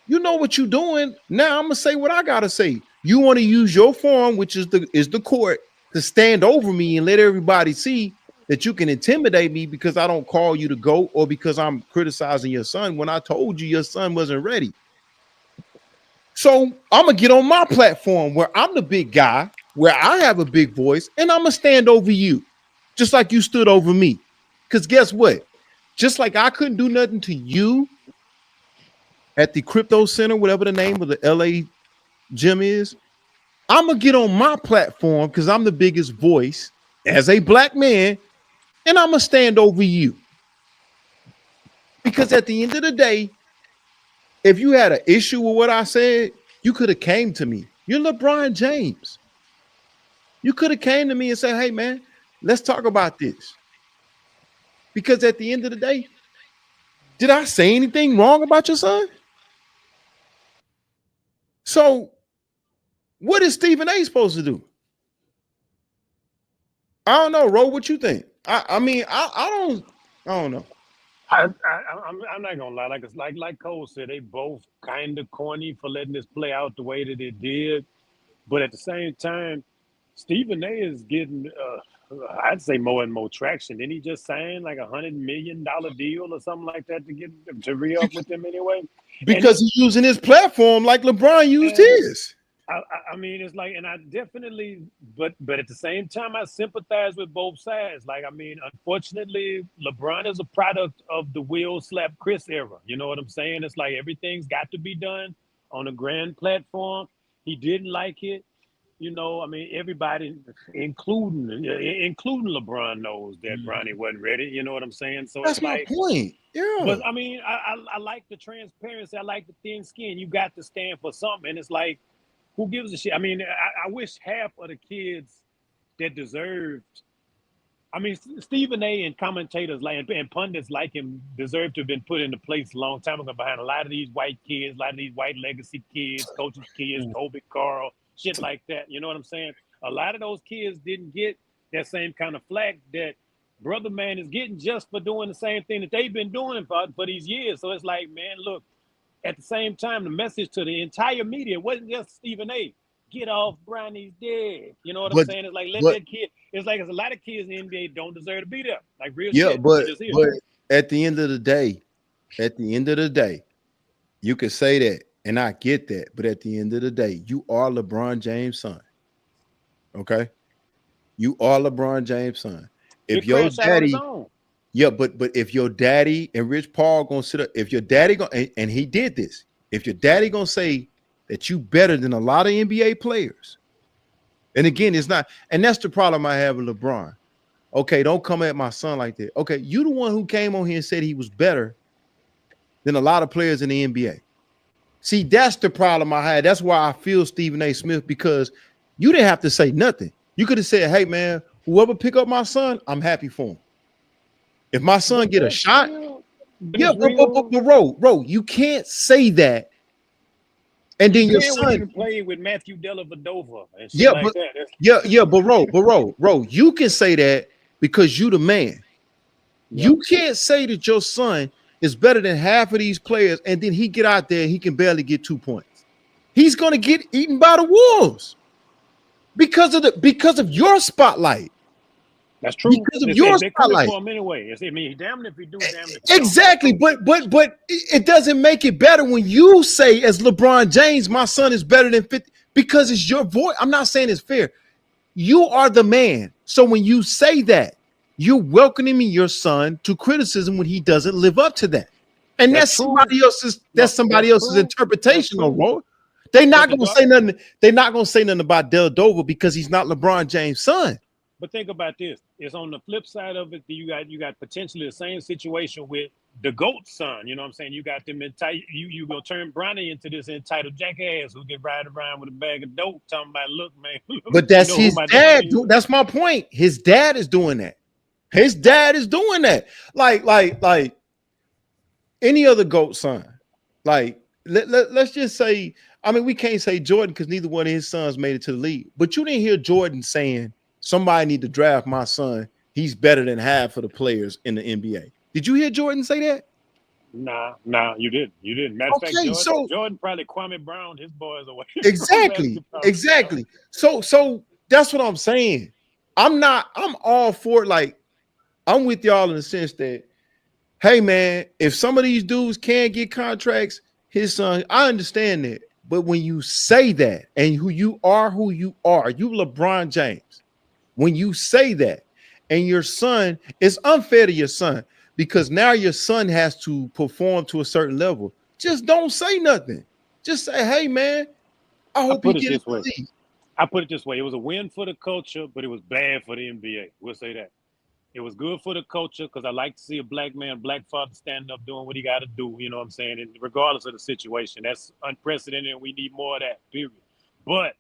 S2: you know what you're doing. Now I'm going to say what I got to say. You want to use your forum, which is the court, to stand over me and let everybody see that you can intimidate me because I don't call you to go or because I'm criticizing your son when I told you your son wasn't ready. So I'm going to get on my platform where I'm the big guy, where I have a big voice, and I'm going to stand over you. Just like you stood over me. Because guess what? Just like I couldn't do nothing to you at the crypto center, whatever the name of the LA gym is, I'm gonna get on my platform because I'm the biggest voice as a black man, and I'm gonna stand over you. Because at the end of the day, if you had an issue with what I said, you could have came to me. You're LeBron James. You could have came to me and said, hey man, let's talk about this. Because at the end of the day, did I say anything wrong about your son? So what is Stephen A supposed to do? I don't know, Ro. What you think? I mean, I don't know.
S4: I'm not gonna lie. Like Cole said, they both kind of corny for letting this play out the way that it did. But at the same time, Stephen A is getting, I'd say, more and more traction. Didn't he just sign like $100 million deal or something like that to re-up with them anyway?
S2: Because he's using his platform like LeBron used his.
S4: I mean, it's like, and I definitely, but at the same time, I sympathize with both sides. Like, I mean, unfortunately, LeBron is a product of the Will slap Chris era. You know what I'm saying? It's like everything's got to be done on a grand platform. He didn't like it. You know, I mean, everybody, including LeBron, knows that Bronny wasn't ready. You know what I'm saying? So
S2: that's
S4: it's like,
S2: my point. Yeah.
S4: But I mean, I like the transparency. I like the thin skin. You got to stand for something. And it's like, who gives a shit? I mean, I wish half of the kids that deserved, I mean, Stephen A and commentators like and pundits like him deserve to have been put into place a long time ago behind a lot of these white kids, a lot of these white legacy kids, coaches' kids, Kobe Carl, shit like that. You know what I'm saying? A lot of those kids didn't get that same kind of flack that Brother Man is getting just for doing the same thing that they've been doing for these years. So it's like, man, look, at the same time, the message to the entire media wasn't just Stephen A. Get off, Bronny's dead. You know what I'm saying? It's like, let that kid. It's like there's a lot of kids in the NBA don't deserve to be there. Like real shit.
S2: Yeah, but at the end of the day, you could say that, and I get that. But at the end of the day, you are LeBron James' son. Okay, you are LeBron James' son. If your daddy, yeah, but if your daddy and Rich Paul gonna sit up, if your daddy gonna and he did this, if your daddy gonna say that you better than a lot of NBA players, and again, it's not, and that's the problem I have with LeBron. Okay, don't come at my son like that. Okay, you the one who came on here and said he was better than a lot of players in the NBA. See, that's the problem I had. That's why I feel Stephen A. Smith, because you didn't have to say nothing. You could have said, hey man, whoever pick up my son, I'm happy for him. If my son get a shot, yeah, but Ro, you can't say that. And then your son
S4: playing with Matthew Dellavedova and shit
S2: yeah,
S4: like
S2: but,
S4: that.
S2: but Ro, you can say that because you the man. Yeah. You can't say that your son is better than half of these players, and then he get out there, he can barely get 2 points. He's gonna get eaten by the wolves because of your spotlight.
S4: That's true.
S2: Because of your spotlight.
S4: For him anyway. I mean, damn if you do, damn if
S2: exactly. But it doesn't make it better when you say, as LeBron James, my son is better than 50, because it's your voice. I'm not saying it's fair. You are the man. So when you say that, you're welcoming your son to criticism when he doesn't live up to that. And that's somebody else's interpretation of role. They're not gonna say nothing. They're not gonna say nothing about Dellavedova because he's not LeBron James' son.
S4: But think about this. It's on the flip side of it that you got potentially the same situation with the GOAT's son. You know what I'm saying? You got them entitled. You gonna turn Bronny into this entitled jackass who get ride around with a bag of dope, talking about, look, man.
S2: But that's his dad. That's my point. His dad is doing that. His dad is doing that. Like any other GOAT son. Like let's just say. I mean, we can't say Jordan because neither one of his sons made it to the league. But you didn't hear Jordan saying, somebody need to draft my son. He's better than half of the players in the NBA. Did you hear Jordan say that?
S4: Nah, you didn't. You didn't. Matter of fact, Jordan probably Kwame Brown his boys away.
S2: Exactly. So that's what I'm saying. I'm all for it. Like, I'm with y'all in the sense that, hey man, if some of these dudes can't get contracts, his son, I understand that. But when you say that, and who you are, you LeBron James. When you say that, and your son, it's unfair to your son because now your son has to perform to a certain level. Just don't say nothing. Just say, hey, man, I hope you get it.
S4: I put it this way. It was a win for the culture, but it was bad for the NBA. We'll say that. It was good for the culture because I like to see a black man, black father standing up doing what he got to do. You know what I'm saying? And regardless of the situation, that's unprecedented, and we need more of that, period. But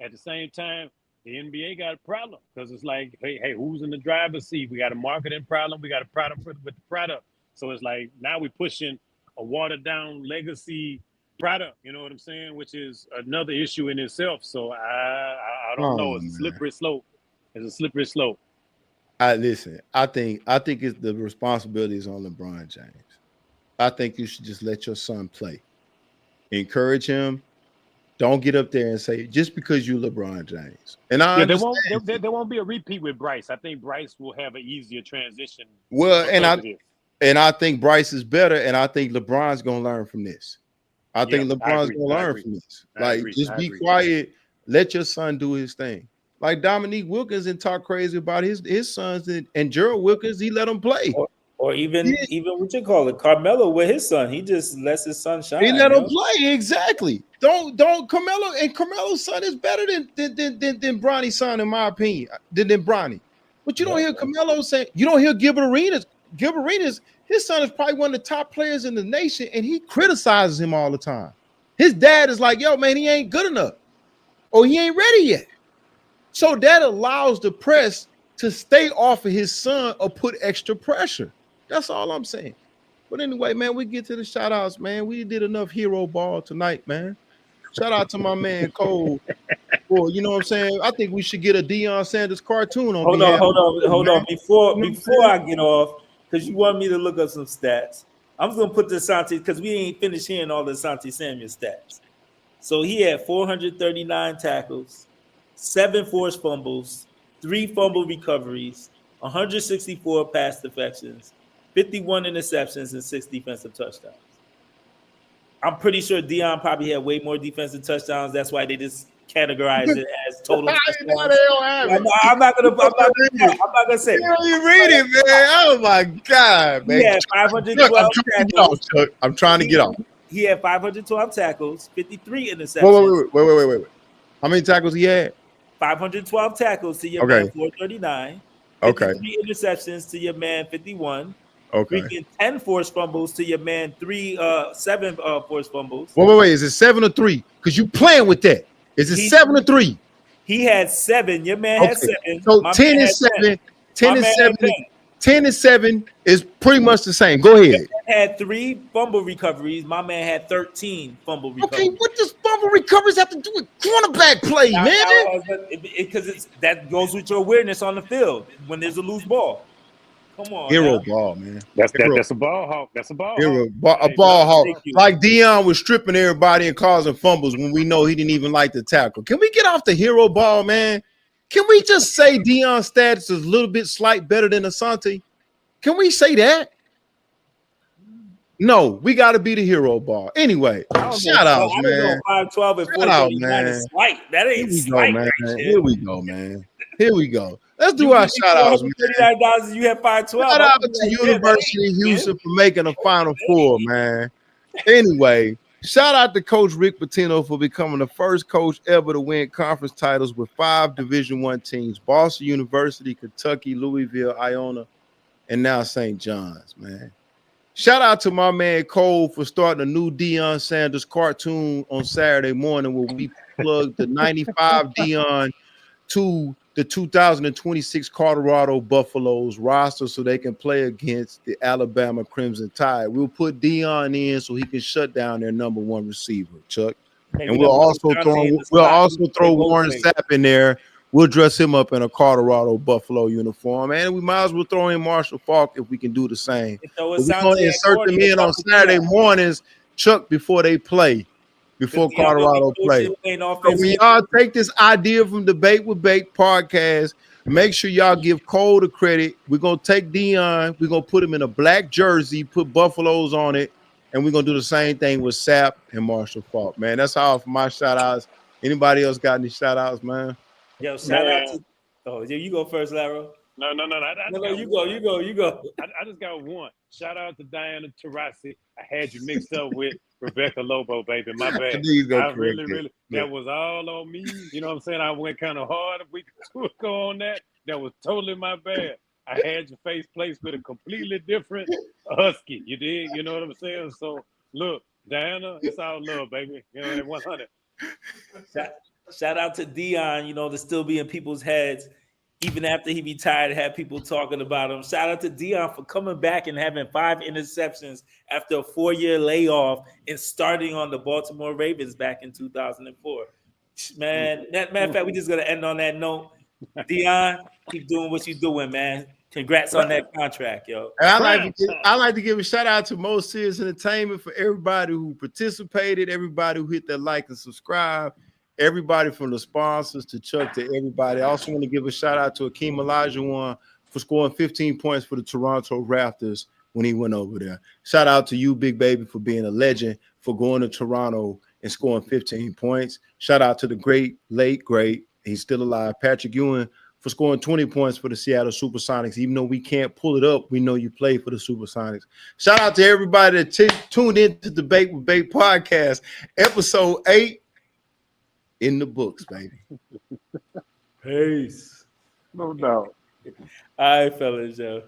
S4: at the same time, the NBA got a problem because it's like, hey, who's in the driver's seat? We got a marketing problem. We got a problem with the product. So it's like now we're pushing a watered-down legacy product, you know what I'm saying? Which is another issue in itself. So I don't know. It's a slippery slope. It's a slippery slope.
S2: Listen, I think it's the responsibility is on LeBron James. I think you should just let your son play. Encourage him. Don't get up there and say just because you LeBron James. And there
S4: won't be a repeat with Bryce. I think Bryce will have an easier transition.
S2: Well, and I think Bryce is better, and I think LeBron's gonna learn from this. I think LeBron's gonna learn from this. Just be quiet. Let your son do his thing. Like Dominique Wilkins and talk crazy about his sons and Gerald Wilkins, he let him play.
S3: Or even what you call it, Carmelo with his son. He just lets his son shine.
S2: He let him play, exactly. Don't Carmelo's son is better than Bronny's son, in my opinion, than Bronny. But you don't hear Carmelo saying, you don't hear Gilbert Arenas. Gilbert Arenas, his son is probably one of the top players in the nation, and he criticizes him all the time. His dad is like, yo, man, he ain't good enough. Or he ain't ready yet. So that allows the press to stay off of his son or put extra pressure. That's all I'm saying. But anyway, man, we get to the shout outs, man. We did enough hero ball tonight, man. Shout out to my man Cole. Boy, you know what I'm saying? I think we should get a Deion Sanders cartoon on.
S3: Hold on. Before I get off, because you want me to look up some stats. I'm just gonna put the Asante because we ain't finished hearing all the Asante Samuel stats. So he had 439 tackles, 7 forced fumbles, 3 fumble recoveries, 164 pass deflections, 51 interceptions, and 6 defensive touchdowns. I'm pretty sure Deion probably had way more defensive touchdowns. That's why they just categorize it as total touchdowns. I'm not gonna say.
S2: You read it, man. Oh my God, man.
S3: He had 512 tackles.
S2: I'm trying to get off.
S3: He had 512 tackles, 53 interceptions.
S2: Wait. How many tackles he had?
S3: 512 tackles to your man 439. 53 interceptions to your man 51. Freaking 10 forced fumbles to your man 7 forced fumbles.
S2: Wait. Is it 7 or 3? Because you playing with that. Is it 7 or 3?
S3: He had 7. Your man had 7.
S2: So 10 is 7. 10 is 7. 10 and 7 is pretty much the same. Go ahead.
S3: Your man had 3 fumble recoveries. My man had 13 fumble recoveries.
S2: Okay, what does fumble recoveries have to do with cornerback play, man?
S3: Because that goes with your awareness on the field when there's a loose ball. Come on,
S2: hero ball, man.
S4: That's a ball hawk. That's a ball hawk.
S2: A ball hawk. Like Deion was stripping everybody and causing fumbles when we know he didn't even like the tackle. Can we get off the hero ball, man? Can we just say Deion's status is a little bit slight better than Asante? Can we say that? No, we got to be the hero ball. Anyway, shout out, man.
S3: 512 and 439 is slight. That ain't slight, man.
S2: Here we go, man. Here we go. Let's do our shout outs, man.
S3: $39, you have 512.
S2: Shout out to University of Houston for making a Final Four, man. Anyway, shout out to Coach Rick Pitino for becoming the first coach ever to win conference titles with 5 Division I teams: Boston University, Kentucky, Louisville, Iona, and now St. John's, man. Shout out to my man Cole for starting a new Deion Sanders cartoon on Saturday morning where we plugged the 95 Deion to the 2026 Colorado Buffaloes roster so they can play against the Alabama Crimson Tide. We'll put Deion in so he can shut down their number 1 receiver, Chuck. And we'll also throw Warren Sapp in there. We'll dress him up in a Colorado Buffalo uniform, and we might as well throw in Marshall Faulk if we can do the same. We're going to insert them in on Saturday mornings, Chuck, before they play. Before Colorado play. So when y'all take this idea from Debate with Bake podcast, make sure y'all give Cole the credit. We're going to take Deion. We're going to put him in a black jersey, put Buffaloes on it, and we're going to do the same thing with Sapp and Marshall Faulk, man. That's all for my shout-outs. Anybody else got any shout-outs, man?
S3: Yo, shout out to – you go first, Laro.
S4: No.
S3: No, you go.
S4: I just got one. Shout out to Diana Taurasi. I had you mixed up with Rebecca Lobo, baby. My bad. I really, that was all on me. You know what I'm saying? I went kind of hard. If we could go on that, that was totally my bad. I had your face placed with a completely different husky. You did? You know what I'm saying? So, look, Diana, it's all love, baby. You know, 100.
S3: Shout out to Deion, to still be in people's heads. Even after he retired, had people talking about him. Shout out to Deion for coming back and having 5 interceptions after a 4-year layoff and starting on the Baltimore Ravens back in 2004. Man, matter of fact, we're just going to end on that note. Deion, keep doing what you're doing, man. Congrats on that contract, yo.
S2: And I like to give a shout out to Mo Sears Entertainment for everybody who participated, everybody who hit that like and subscribe. Everybody from the sponsors to Chuck to everybody. I also want to give a shout out to Akeem Olajuwon for scoring 15 points for the Toronto Raptors when he went over there. Shout out to you, Big Baby, for being a legend, for going to Toronto and scoring 15 points. Shout out to the late great, he's still alive, Patrick Ewing, for scoring 20 points for the Seattle Supersonics. Even though we can't pull it up, we know you play for the Supersonics. Shout out to everybody that tuned in to Debate with Bait podcast, episode 8. In the books, baby.
S3: Peace.
S4: No doubt.
S3: All right, fellas, yo.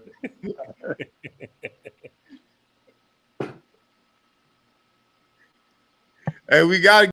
S2: Hey, we got to